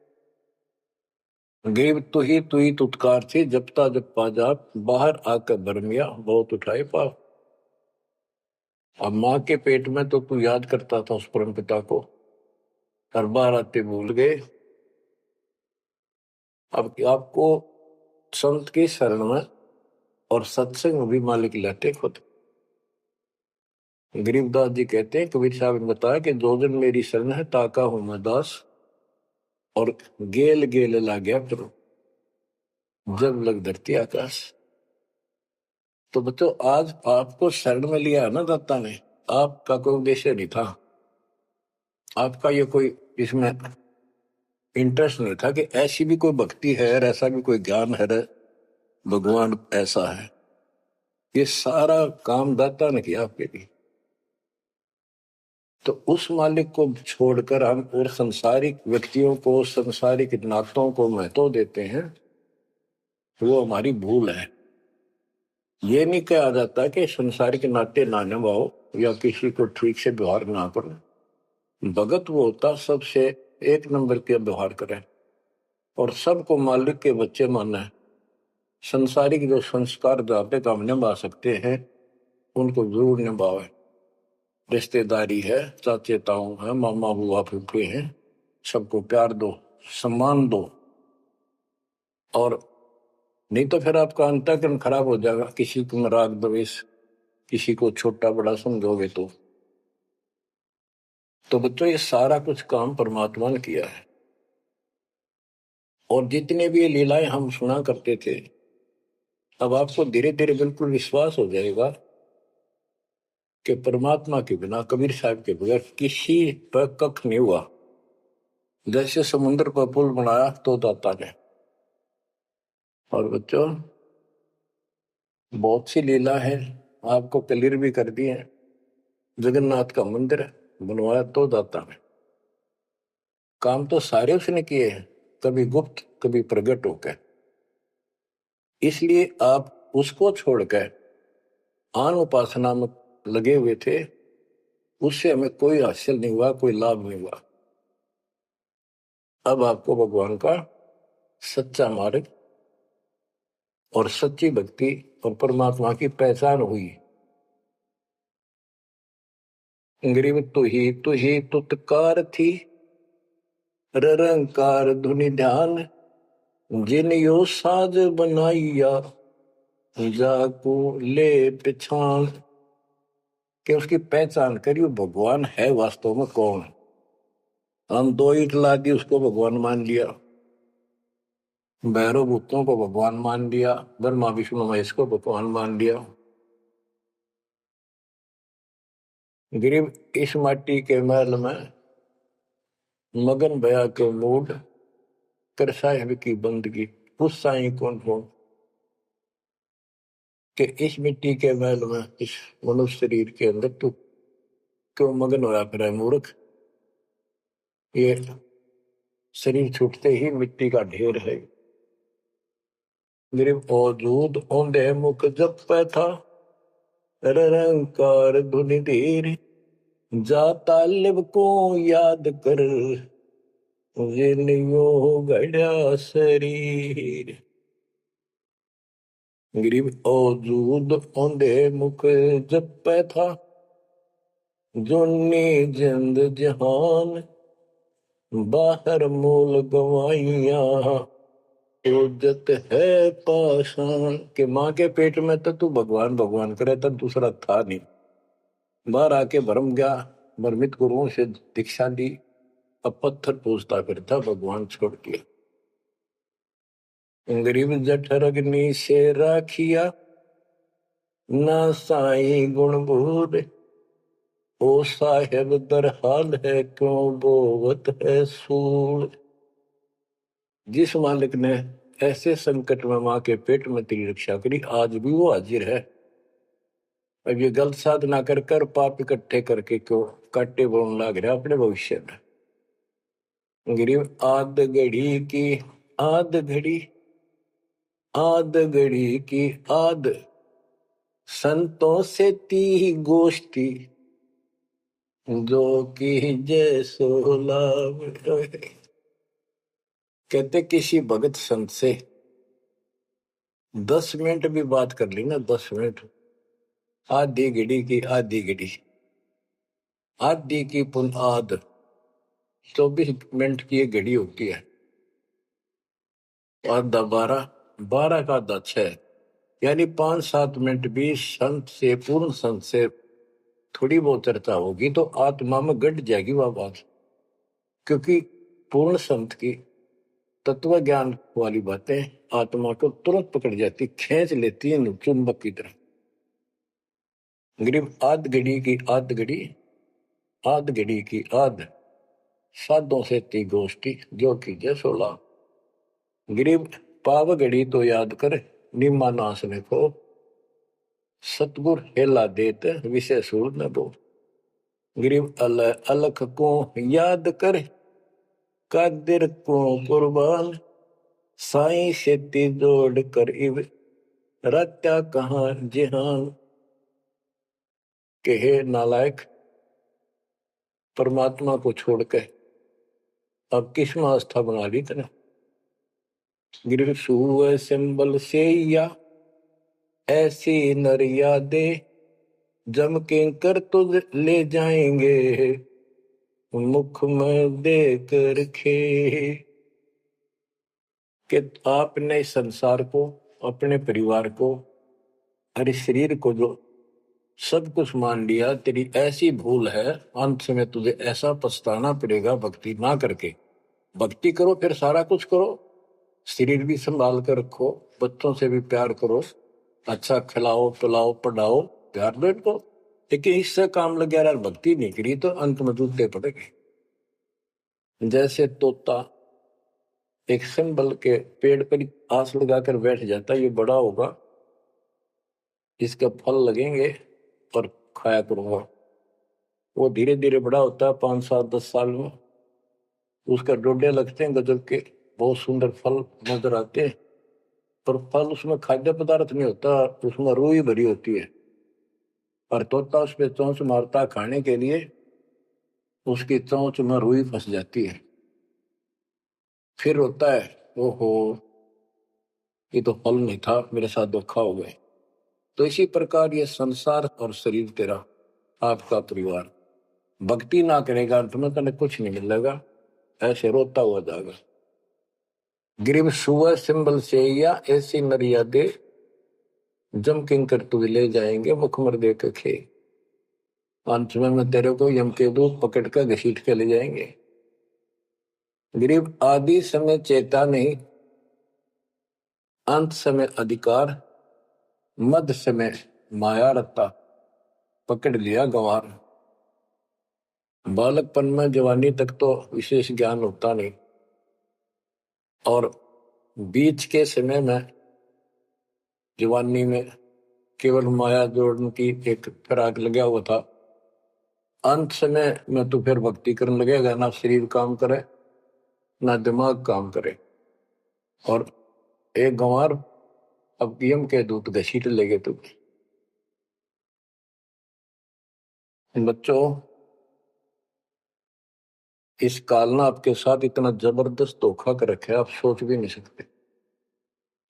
गरीब तू ही तुतकार थी जपता जप्पा जाप, बाहर आकर भरमिया बहुत उठाए पाप। अब माँ के पेट में तो तू याद करता था उस परम पिता को, हर बार आते भूल गए। अब आपको संत की शरण में और सत्संग में भी मालिक लाते खुद। गरीबदास जी कहते हैं, कबीर साहब ने बताया कि जो दिन मेरी शरण है ताका हूं मैं दास, और गेल गेल ला गया करो जब लग धरती आकाश। तो बच्चों आज आपको शरण में लिया है ना दाता ने, आपका कोई उद्देश्य नहीं था, आपका ये कोई इसमें इंटरेस्ट नहीं था कि ऐसी भी कोई भक्ति है और ऐसा भी कोई ज्ञान है, भगवान ऐसा है। ये सारा काम दाता ने किया आपके लिए। तो उस मालिक को छोड़कर हम और संसारिक व्यक्तियों को, संसारिक नातों को महत्व देते हैं, वो हमारी भूल है। ये नहीं कहा जाता कि संसारिक नाते ना निभाओ या किसी को ठीक से व्यवहार ना करो। भगत वो होता सबसे एक नंबर के व्यवहार करे और सबको मालिक के बच्चे माना है। संसारिक जो संस्कार जाते काम निभा सकते हैं उनको जरूर निभावे। रिश्तेदारी है, चाचे ताऊ है, मामा बुआ फूफे हैं, सबको प्यार दो, सम्मान दो। और नहीं तो फिर आपका अंतःकरण खराब हो जाएगा, किसी को राग द्वेष, किसी को छोटा बड़ा समझोगे तो बच्चों ये सारा कुछ काम परमात्मा ने किया है। और जितने भी ये लीलाएं हम सुना करते थे, अब आपको धीरे धीरे बिल्कुल विश्वास हो जाएगा कि परमात्मा के बिना, कबीर साहब के बगैर किसी पर कख नहीं हुआ। जैसे समुद्र पर पुल बनाया तो दाता ने। और बच्चों बहुत सी लीला है, आपको क्लियर भी कर दी है। जगन्नाथ का मंदिर बनवाया तो दाता ने। काम तो सारे उसने किए हैं, कभी गुप्त कभी प्रकट होकर। इसलिए आप उसको छोड़कर आन उपासना में लगे हुए थे, उससे हमें कोई हासिल नहीं हुआ, कोई लाभ नहीं हुआ। अब आपको भगवान का सच्चा मार्ग और सच्ची भक्ति और परमात्मा की पहचान हुई। गरीब तू ही तुतकार थी, रंकार धुनि ध्यान, जिन यो साज बनाइया, जाको ले पहचान। कि उसकी पहचान करी वो भगवान है वास्तव में कौन। हम दो ईंट ला दी उसको भगवान मान लिया, भैरव भूतों को भगवान मान लिया, ब्रह्मा विष्णु महेश को भगवान मान लिया। गरीब इस माटी के महल में मगन भया के मूड, कर साहिब की बंदगी उस साई कौन हो। कि इस मिट्टी के महल में, इस मनुष्य शरीर के अंदर तू क्यों मगन होया फिर है मूर्ख। ये शरीर छूटते ही मिट्टी का ढेर है। गरीब औजूद औंधे मुख जप था, रंकार धुनि धीर, जाता लिब को याद कर, जिनियो गढ़ा शरीर। गरीब औजूद औंधे मुख जप था, जोनी जिंद जहान, बाहर मूल गवाइया, उज्जत है पाषाण। के माँ के पेट में तो तू भगवान भगवान करे, तब दूसरा था नहीं। बाहर आके भरम गया, भ्रमित गुरुओं से दीक्षा ली, अब पत्थर पूछता फिरता, भगवान छोड़ दिया। गरीब जठर अग्नि से राखिया, ना साई गुण भूर, ओ साहेब दरहाल है क्यों बोवत है सूर। जिस मालिक ने ऐसे संकट में माँ के पेट में तेरी रक्षा करी, आज भी वो हाजिर है। अब ये गलत साधना कर कर पाप इकट्ठे करके क्यों काटे बोलने लग रहा अपने भविष्य में। गिरीब आद घड़ी की आद घड़ी, आद घड़ी की आद, संतों से ती गोष्ठी, जो की जय सोलाव। कहते किसी भगत संत से 10 मिनट भी बात कर ली ना, 10 मिनट, आधी घड़ी की आधी घड़ी, आधी की पुन आध, 24 मिनट की एक घड़ी होती है। आधा 12, 12 का आधा 6, यानी 5-7 मिनट भी संत से, पूर्ण संत से थोड़ी बहुत चर्चा होगी तो आत्मा में गट जाएगी वह बात। क्योंकि पूर्ण संत की तत्व ज्ञान वाली बातें आत्मा को तुरंत पकड़ जाती, खींच लेती है चुंबक की तरह। गरीब आध घड़ी की आध घड़ी, आध घड़ी की आध, साधों से ती गोष्ठी, जो कीजिए 16। गरीब पाव घड़ी तो याद कर, निम्मा नासने को, सतगुर हेला देत विषय सूर न दो। गरीब अलख को याद कर, कादिर को कुर्बान, साई सेती जोड़ कर इव, रत्या कहाँ जिहान। के हे नालायक, परमात्मा को छोड़ के अब किस में आस्था बना ली तने। गिर सुअ सिंबल से या ऐसी नरिया दे, जम के कर तुझ ले जाएंगे, मुख में देख रखे। कि आपने संसार को, अपने परिवार को, अरे शरीर को जो सब कुछ मान लिया, तेरी ऐसी भूल है, अंत में तुझे ऐसा पछताना पड़ेगा भक्ति ना करके। भक्ति करो फिर सारा कुछ करो, शरीर भी संभाल कर रखो, बच्चों से भी प्यार करो, अच्छा खिलाओ पिलाओ पढ़ाओ, प्यार दो इनको। लेकिन इससे काम लग गया, भक्ति नहीं करी तो अंत में जूते पड़ेंगे। जैसे तोता एक सिंबल के पेड़ पर आस लगाकर बैठ जाता, ये बड़ा होगा, इसके फल लगेंगे और खाया करूंगा। वो धीरे धीरे बड़ा होता है, 5-7-10 साल में उसका डोडे लगते हैं गजब के, बहुत सुंदर फल नजर आते हैं, पर फल उसमें खाद्य पदार्थ नहीं होता, उसमें रूई भरी होती है। और तोता उस पर चोंच मारता खाने के लिए, उसकी चोंच में रूई फंस जाती है, फिर होता है ओहो ये तो फल नहीं था, मेरे साथ धोखा हो गए। तो इसी प्रकार ये संसार और शरीर तेरा, आपका परिवार, भक्ति ना करेगा अंत में तने कुछ नहीं मिलेगा, ऐसे रोता हुआ जाएगा। गिरिव सुअ सिंबल से या ऐसी नरिया दे, जम किंकर तुझे ले जाएंगे, मुखमर दे के खे। अंत में तेरे को यम के दूत पकड़ कर घसीट के ले जाएंगे। गरीब आदि समय चेता नहीं, अंत समय अधिकार, मध्य समय माया रत्ता, पकड़ लिया गंवार। बालकपन में जवानी तक तो विशेष ज्ञान होता नहीं, और बीच के समय में जवानी में केवल माया जोड़ने की एक फिराक लगा हुआ था। अंत समय में तो फिर भक्ति करने लगेगा, ना शरीर काम करे ना दिमाग काम करे, और एक गंवार अब यम के दूत घसीट लेगे। तो बच्चों, इस काल ने आपके साथ इतना जबरदस्त धोखा कर रखा है, आप सोच भी नहीं सकते।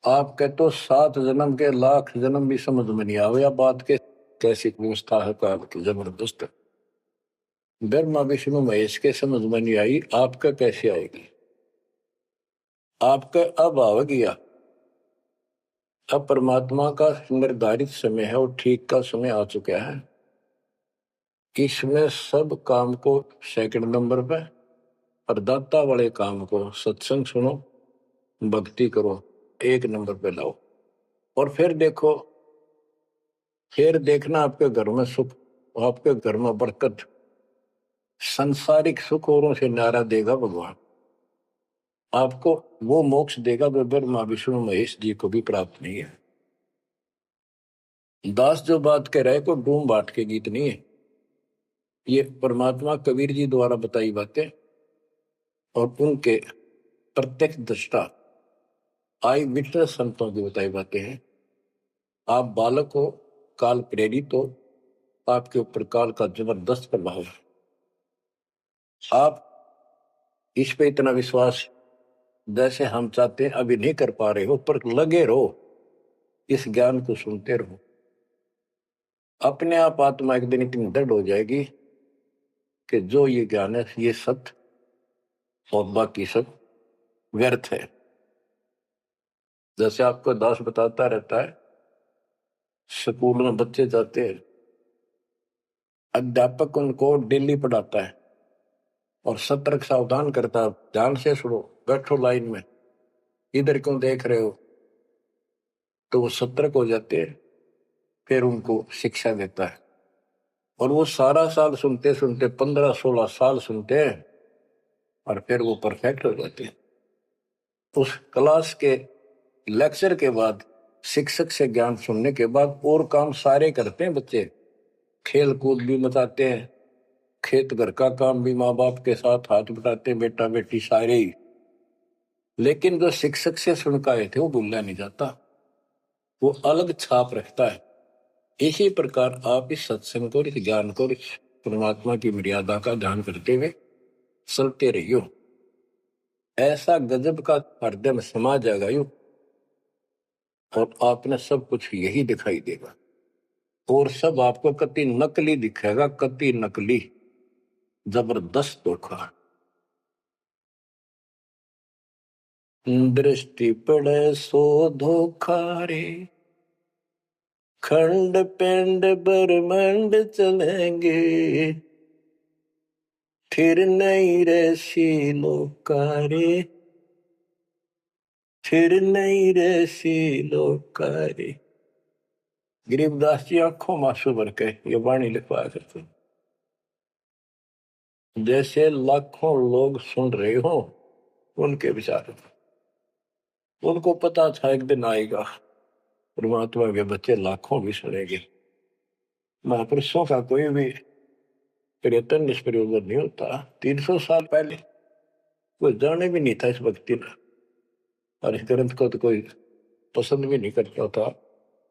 आपके तो 7 जन्म के लाख जन्म भी समझ में नहीं आवे, या बात के कैसी व्यवस्था है काल की जबरदस्त। ब्रह्मा विष्णु महेश के समझ में नहीं आई, आपका कैसे आएगी। आपका अब आ गया, अब परमात्मा का निर्धारित समय है और ठीक का समय आ चुका है। इसमें सब काम को सेकंड नंबर पे, और दाता वाले काम को, सत्संग सुनो, भक्ति करो, 1 नंबर पे लाओ। और फिर देखो, फिर देखना आपके घर में सुख, आपके घर में बरकत, संसारिक सुख औरों से न्यारा देगा भगवान। आपको वो मोक्ष देगा जो ब्रह्मा विष्णु महेश जी को भी प्राप्त नहीं है। दास जो बात कह रहे को डूम बांट के गीत नहीं है, ये परमात्मा कबीर जी द्वारा बताई बातें। और उनके प्रत्यक्ष दृष्टा आई विटनेस संतों की बताई बातें हैं। आप बालक हो, काल प्रेरित हो, आपके ऊपर काल का जबरदस्त प्रभाव है। आप इस पे इतना विश्वास जैसे हम चाहते हैं अभी नहीं कर पा रहे हो, पर लगे रहो, इस ज्ञान को सुनते रहो। अपने आप आत्मा एक दिन इतनी दृढ़ हो जाएगी कि जो ये ज्ञान है ये सत्य और बाकी सब व्यर्थ है। जैसे आपको दास बताता रहता है, स्कूल में बच्चे जाते हैं, अध्यापक उनको डेली पढ़ाता है और सतर्क सावधान करता है, ध्यान से सुनो, बैठो लाइन में, इधर क्यों देख रहे हो, तो वो सतर्क हो जाते हैं, फिर उनको शिक्षा देता है। और वो सारा साल सुनते सुनते 15-16 साल सुनते हैं और फिर वो परफेक्ट हो जाते हैं। उस क्लास के लेक्चर के बाद, शिक्षक से ज्ञान सुनने के बाद और काम सारे करते हैं बच्चे, खेल कूद भी मचाते हैं, खेत घर का काम भी माँ बाप के साथ हाथ बटाते हैं, बेटा बेटी सारे ही। लेकिन जो शिक्षक से सुन के आए थे वो भूलना नहीं जाता, वो अलग छाप रखता है। इसी प्रकार आप इस सत्संग को, इस ज्ञान को, इस परमात्मा की मर्यादा का ध्यान करते हुए चलते रहियो। ऐसा गजब का हृदय में समा जाएगा यू, और आपने सब कुछ यही दिखाई देगा, और सब आपको कति नकली दिखेगा, कति नकली, जबरदस्त धोखा। दृष्टि पड़े सो धोखा रे, खंड पिंड ब्रह्मांड चलेंगे, फिर नहीं रहसी लोकारे, फिर नहीं रहसी लोकारे। गरीबदास जी आंखों मासू भर के ये वाणी लिखवाया करते, जैसे लाखों लोग सुन रहे हो उनके विचार। उनको पता था एक दिन आएगा परमात्मा के बच्चे लाखों भी सुनेंगे। महापुरुषों का कोई भी प्रयत्न निष्प्रयोजन नहीं होता। 300 साल पहले कोई जाने भी नहीं था इस भक्ति में, और इस ग्रंथ को तो कोई पसंद भी नहीं करता था,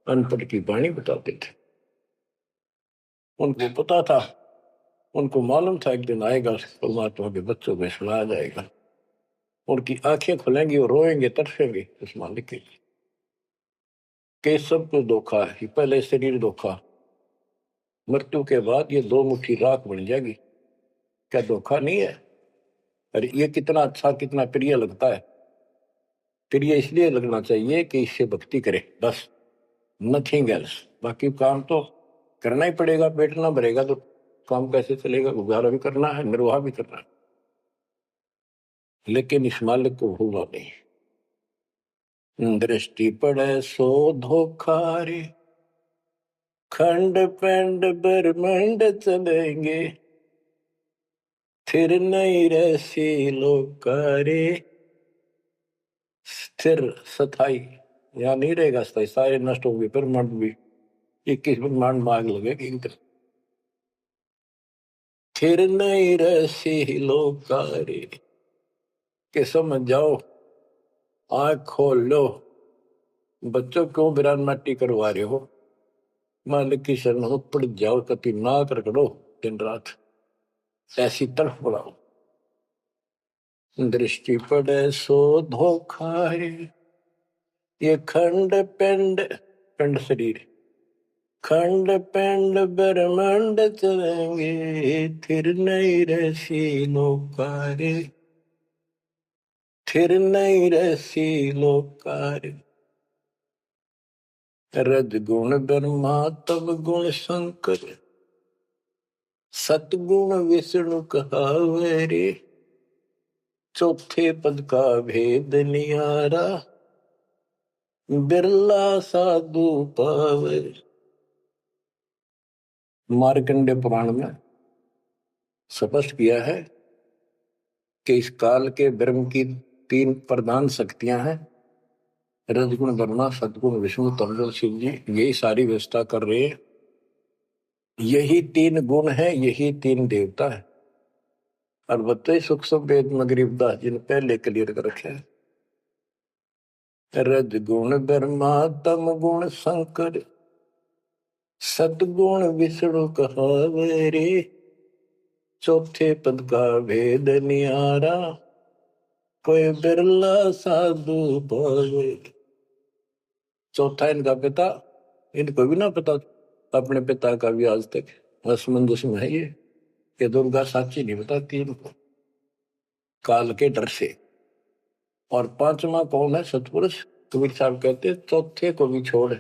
अनपढ़ की वाणी बताते थे। उनको पता था, उनको मालूम था एक दिन आएगा परमात्मा के बच्चों में सुनाया जाएगा, उनकी आंखें खुलेंगी और रोएंगे, तरसेंगे उस मालिक के लिए। कि सब कुछ धोखा है, पहले शरीर धोखा, मृत्यु के बाद ये 2 मुट्ठी राख बन जाएगी। क्या धोखा नहीं है? अरे ये कितना अच्छा, कितना प्रिय लगता है। प्रिय इसलिए लगना चाहिए कि इससे भक्ति करे, बस, नथिंग एल्स। बाकी काम तो करना ही पड़ेगा, पेट ना भरेगा तो काम कैसे चलेगा? गुजारा भी करना है, निर्वाह भी करना है, लेकिन इस मालिक को भूलना नहीं। दृष्टि पड़े सो धोखा रे, खंड पिंड ब्रह्मांड चलेंगे, फिर नहीं रहसी लोकारे। स्थिर स्थाई यहाँ नहीं रहेगा, स्थाई सारे नष्ट होंगे, ब्रह्मांड भी 21 ब्रह्मांड में आग लगेगी इनके। फिर नहीं रहसी लोकारे, के समझ जाओ, आंख खोल लो। बच्चों क्यों बिरान माटी करवा रहे हो? मालिक की शरण हो, पड़ जाओ, कति नाक रगड़ो दिन रात, ऐसी तरफ बढ़ाओ। दृष्टि पड़े सो धोखा रे, ये खंड पिंड, पिंड शरीर, खंड पिंड ब्रह्मांड चलेंगे, फिर नहीं रहसी लोकारे, फिर नहीं रहसी लोकारे। रजगुण ब्रह्मा तब गुण शंकर, सतगुण विष्णु कहावे रे, चौथे पद का भेद निहारा, बिरला साधु पावे। मार्कंडे पुराण में स्पष्ट किया है कि इस काल के ब्रह्म की 3 प्रधान शक्तियां हैं, रजगुण ब्रह्मा, सतगुण विष्णु, तमगुण शिव जी। यही सारी व्यवस्था कर रहे हैं। यही 3 गुण है, यही 3 देवता है। और बताइए सूक्ष्म वेद में गरीबदास जी ने पहले क्लियर कर रखे है, रज गुण ब्रह्मा तम गुण शंकर सतगुण विष्णु कहावे रे, चौथे पद का भेद निहारा कोई बिरला साधु पावे। चौथा इनका पिता, इनको भी ना पता अपने पिता का भी आज तक असमंजस में है ये दुर्गा साची नहीं बताती इनको काल के डर से। और पांचवा कौन है सतपुरुष, कबीर साहब कहते चौथे को भी छोड़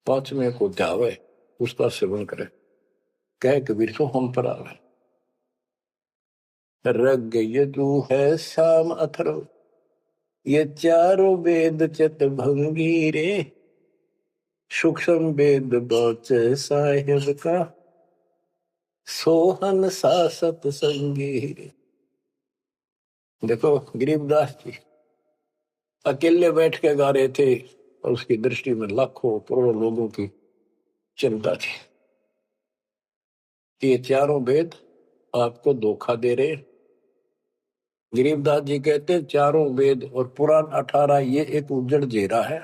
पांचवे को ध्यावे उसका सेवन करे, कह कबीर सो हम पर आवे। रग यजु है शाम अथर्व ये चारों वेद चित भंगी रे, सूक्ष्म वेद बौच साहिब का सोहन सा सतसंगी रे। देखो गरीबदास जी अकेले बैठ के गा रहे थे और उसकी दृष्टि में लाखों करोड़ों लोगों की चिंता थी कि ये चारों वेद आपको धोखा दे रहे। गरीबदास जी कहते चारों वेद और पुराण 18 ये एक उज्जड़ जेरा है।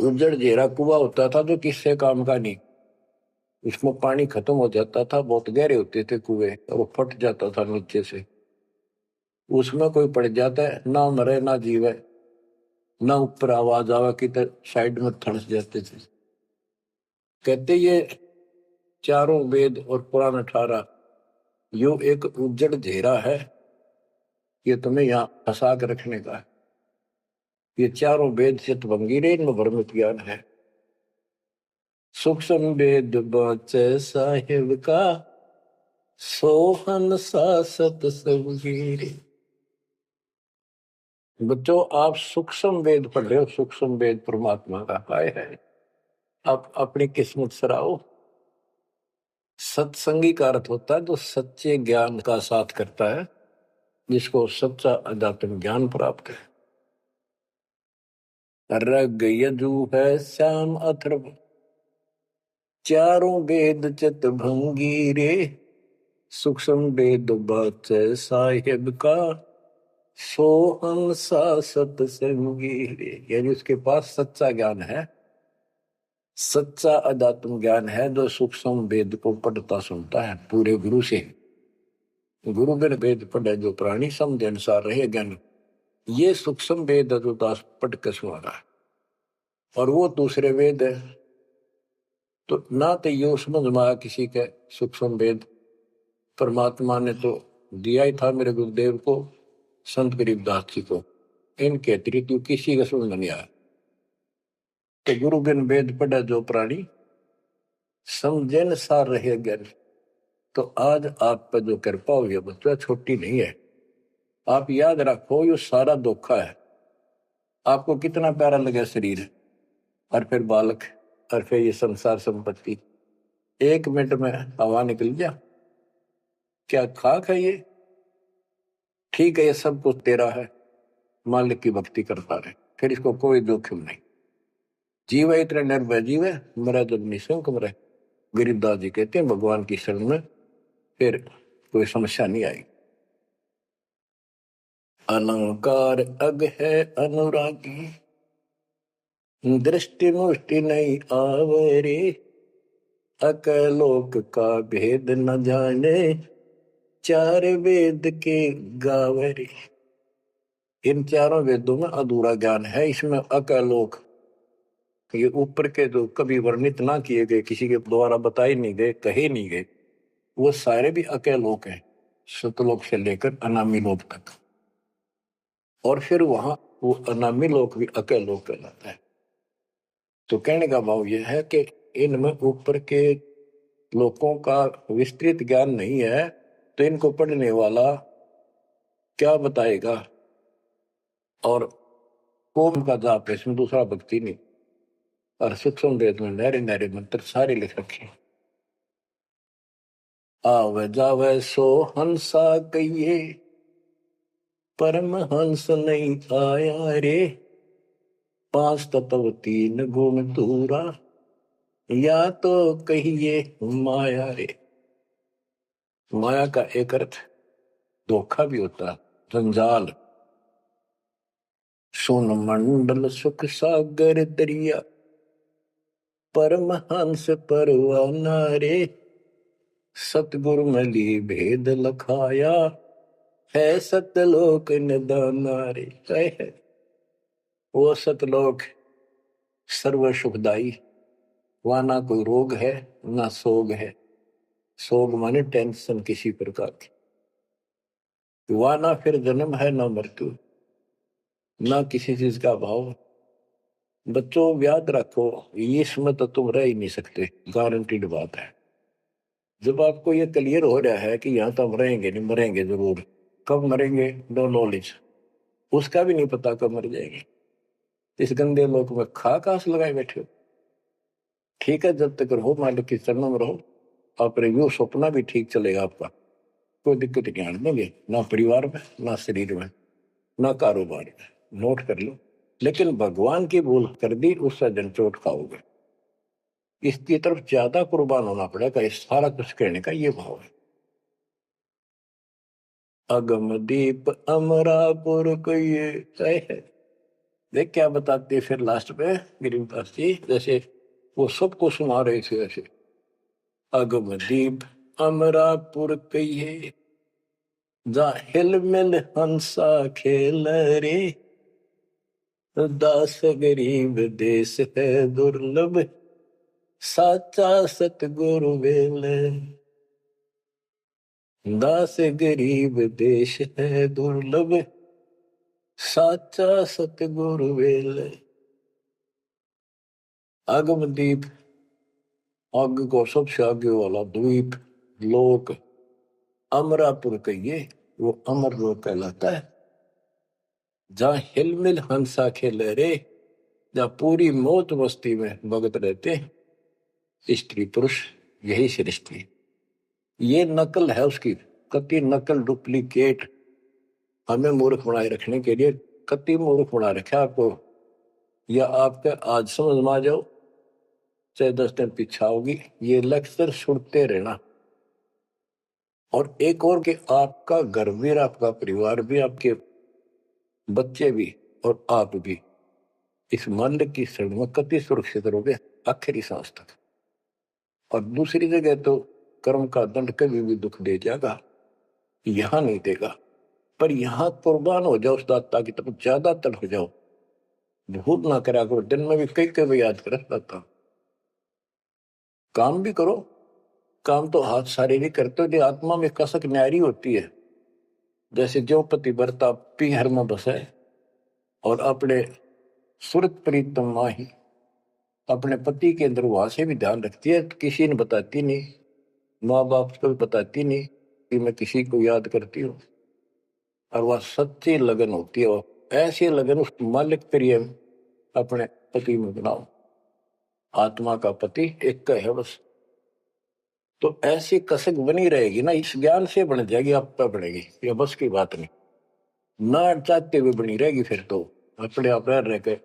उज्जड़ जेरा कुआं होता था जो किससे काम का नहीं, इसमें पानी खत्म हो जाता था, बहुत गहरे होते थे कुएं और वो फट जाता था नीचे से, उसमें कोई पड़ जाता है ना मरे ना जीवे ना ऊपर आवाज आवा कि साइड में थड़स जाते थे। कहते ये चारों वेद और पुराण 18 यो एक उज्जड़ घेरा है, ये तुम्हें यहाँ फंसा कर रखने का है। ये चारों वेद चितभंगी रे, इनमें भ्रमित ज्ञान है। सूक्ष्म वेद बचे साहिब का सोहन सा सतसंगी रे। बच्चों आप सूक्ष्म वेद पढ़ रहे हो, सूक्ष्म वेद परमात्मा का काय है, आप अपनी किस्मत सराओ। सत्संगी का अर्थ होता है जो सच्चे ज्ञान का साथ करता है, जिसको सच्चा अध्यात्म ज्ञान प्राप्त है। रग यजु है श्याम अथर्व चारों वेद चित भंगी रे, सूक्ष्म वेद बच साहिब का सोहम सा सतसंगी रे। यानी उसके पास सच्चा ज्ञान है, सच्चा अध्यात्म ज्ञान है, जो सूक्ष्म वेद को पढ़ता सुनता है पूरे गुरु से। गुरु बिन वेद पढ़े जो प्राणी समझ अनुसार रहे ज्ञान, ये सूक्ष्म वेद जो दास पढ़ के सुना रहा है। और वो दूसरे वेद है तो ना तो ये समझ में आया किसी के सूक्ष्म वेद, परमात्मा ने तो दिया ही था मेरे गुरुदेव को, संत गरीबदास जी को, इनके अतिरिक्त किसी का समझ नहीं आया। तो गुरु बिन वेद पढ़े जो प्राणी समझे न सार रहे ज्ञान। तो आज आप पर जो कृपा हुई है बच्चा छोटी नहीं है। आप याद रखो ये सारा धोखा है। आपको कितना प्यारा लगे शरीर और फिर बालक और फिर ये संसार संपत्ति, 1 मिनट में हवा निकल गया। क्या खाक है ये? ठीक है ये सब कुछ तेरा है, मालिक की भक्ति करता रहे, फिर इसको कोई जोखिम नहीं। जीव है इतने निर्भय जीव है, मरा जब निशंक मरे। गरीबदास जी कहते हैं भगवान की शरण में फिर कोई समस्या नहीं आई। अलंकार अग है अनुरागी दृष्टि मुष्टि नहीं आवरे, अकलोक का भेद न जाने चार वेद के गावरे। इन चारों वेदों में अधूरा ज्ञान है, इसमें अकलोक ये ऊपर के जो कभी वर्णित ना किए गए, किसी के द्वारा बताए नहीं गए, कहे नहीं गए, वो सारे भी अकलोक हैं, सतलोक से लेकर अनामी लोक तक। और फिर वहां वो अनामी लोक भी अकलोक कहलाता है। तो कहने का भाव यह है कि इनमें ऊपर के लोगों का विस्तृत ज्ञान नहीं है, तो इनको पढ़ने वाला क्या बताएगा। और कोम का जाप है, इसमें दूसरा भक्ति नहीं। और सूक्ष्म वेद में नहरे नहरे मंत्र सारे लिख रखे। आवे जावे सो हंसा कहिए परम हंस नहीं आया रे, 5 तत्व 3 गुण दूरा या तो कहिए माया रे। माया का एक अर्थ धोखा भी होता है, जंजाल। सोन मंडल सुख सागर दरिया, परमहंस परवाना रे, सतगुरु मली भेद लखाया, है सतलोक निदाना रे। है वो सतलोक सर्व सुखदाई, वहां ना कोई रोग है ना सोग है। सोग माने टेंशन किसी प्रकार की। वहां ना फिर जन्म है ना मृत्यु, ना किसी चीज का अभाव। बच्चों याद रखो, इसमें तो तुम रह ही नहीं सकते, गारंटीड बात है। जब आपको ये क्लियर हो रहा है कि यहाँ तो हम रहेंगे नहीं, मरेंगे जरूर। कब मरेंगे नो नॉलेज, उसका भी नहीं पता कब मर जाएंगे। इस गंदे लोक में खा कास लगाए बैठे हो। ठीक है, जब तक रहो मालिक के चरणों में रहो, अपने यू सपना भी ठीक चलेगा आपका, कोई दिक्कत नहीं आने देंगे, ना परिवार में ना शरीर में ना कारोबार में। नोट कर लो। लेकिन भगवान की भूल कर दी, उससे जन चोट खाओगे। इसकी तरफ ज्यादा कुर्बान होना पड़ेगा। इस सारा कुछ कहने का ये भाव है। अगम दीप अमरापुर को ये तय है। देख क्या बताते फिर लास्ट में गिरिदास जी, जैसे वो सबको सुना रहे थे ऐसे। अगम दीप अमरापुर कहिए, जा हिल मिल हंसा खेल रे, दास गरीब देश है दुर्लभ, साचा सतगुरु वेल। दास गरीब देश है दुर्लभ, साचा सतगुरु वेल। आगम दीप, आग को सबसे आगे वाला द्वीप लोक, अमरापुर कहिए, वो अमर लोक कहलाता है। जहाँ हिलमिल हंसा खेले रे, जहाँ पूरी मौत मस्ती में भगत रहते स्त्री पुरुष, यही सृष्टि। ये नकल है उसकी, कति नकल डुप्लीकेट हमें मूर्ख बनाए रखने के लिए। कति मूर्ख बना रखा आपको, या आपका आज समझ में आ जाओ चाहे 10 दिन पीछा होगी। ये लेक्चर सुनते रहना। और एक और कि आपका घर भी, आपका परिवार भी, आपके बच्चे भी और आप भी इस मंद की शरण में कति सुरक्षित रहोगे आखिरी सांस तक। और दूसरी जगह तो कर्म का दंड कभी भी दुख दे जाएगा, यहां नहीं देगा। पर यहां कुर्बान हो जाओ उस दाता की तरफ, ज्यादा तर हो जाओ। भूल ना करा करो, दिन में भी कई कई याद कर दाता। काम भी करो, काम तो हाथ शारीरिक करते हो, आत्मा में कसक न्यारी होती है। जैसे जो पति बरता पीहर में बसे और अपने सुरत प्रीतम माही, अपने पति के अंदर वहां से भी ध्यान रखती है, तो किसी ने बताती नहीं, माँ बाप को भी बताती नहीं कि मैं किसी को याद करती हूँ। और वह सच्ची लगन होती है, और ऐसी लगन उस मालिक प्रिय अपने पति में बनाओ। आत्मा का पति एक का है बस। तो ऐसी कसक बनी रहेगी ना, इस ज्ञान से बन जाएगी, आप पे बढ़ेगी, ये बस की बात नहीं। ना चाहते हुए बनी रहेगी, फिर तो अपने आप रह के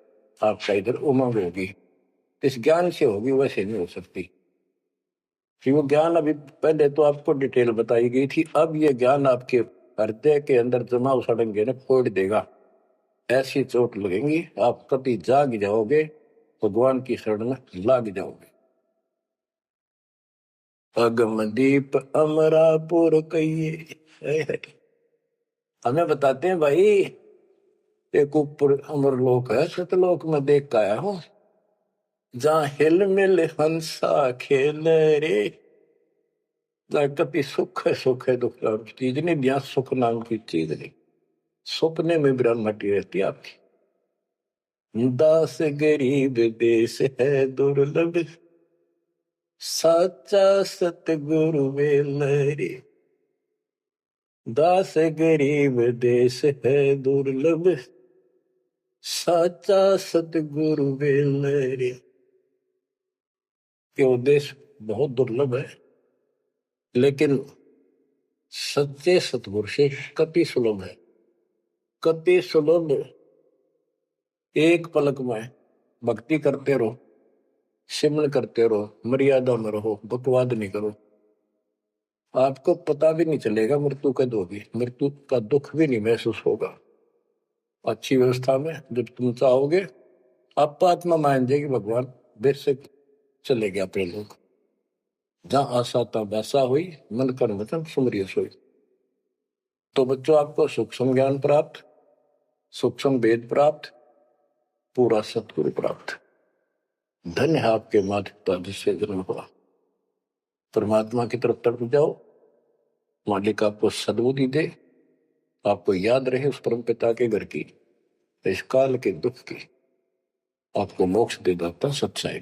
आपका इधर उमंग होगी। इस ज्ञान से होगी, वैसे नहीं हो सकती। कि वो ज्ञान अभी पहले तो आपको डिटेल बताई गई थी, अब ये ज्ञान आपके हृदय के अंदर जमा सड़ेंगे ना, फोड़ देगा। ऐसी चोट लगेंगी, आप कभी जाग जाओगे, भगवान की शरण में लाग जाओगे। अगम दीप अमरापुर कहिए। हमें बताते हैं भाई, एक ऊपर अमर लोक है, सतलोक में देख के आया हूं, जहां हिल मिल हंसा खेल रे, कभी सुख है, सुख है दुख नाम की चीज नहीं, यहाँ सुख नाम की चीज नहीं। सपने में ब्रह्मटी रहती है आपकी। दास गरीब देश है दुर्लभ, साचा सतगुरु वेल रे। दास गरीब देश है दुर्लभ, साचा सतगुरु वेल रे। ये देश बहुत दुर्लभ है, लेकिन सच्चे सतगुरु से कति सुलभ है, कति सुलभ। एक पलक में भक्ति करते रहो, सिमरन करते रहो, मर्यादा में रहो, बकवाद नहीं करो। आपको पता भी नहीं चलेगा मृत्यु के दो भी, मृत्यु का दुख भी नहीं महसूस होगा। अच्छी व्यवस्था में जब तुम चाहोगे आप आत्मा मान जाएगी, भगवान बेशक चले गया अपने लोग। जहां आशा था वैसा हुई, मन कर वचन सुमरिय सोई। तो बच्चों आपको सूक्ष्म ज्ञान प्राप्त, सूक्ष्म वेद प्राप्त, पूरा सतगुरु प्राप्त। धन्य है आपके माता पिता जिससे जन्म हुआ। परमात्मा की तरफ तड़प जाओ, मालिक आपको सद्बुद्धि दे, आपको याद रहे उस परम पिता के घर की, इस काल के दुख की, आपको मोक्ष दे दाता सच्चाई।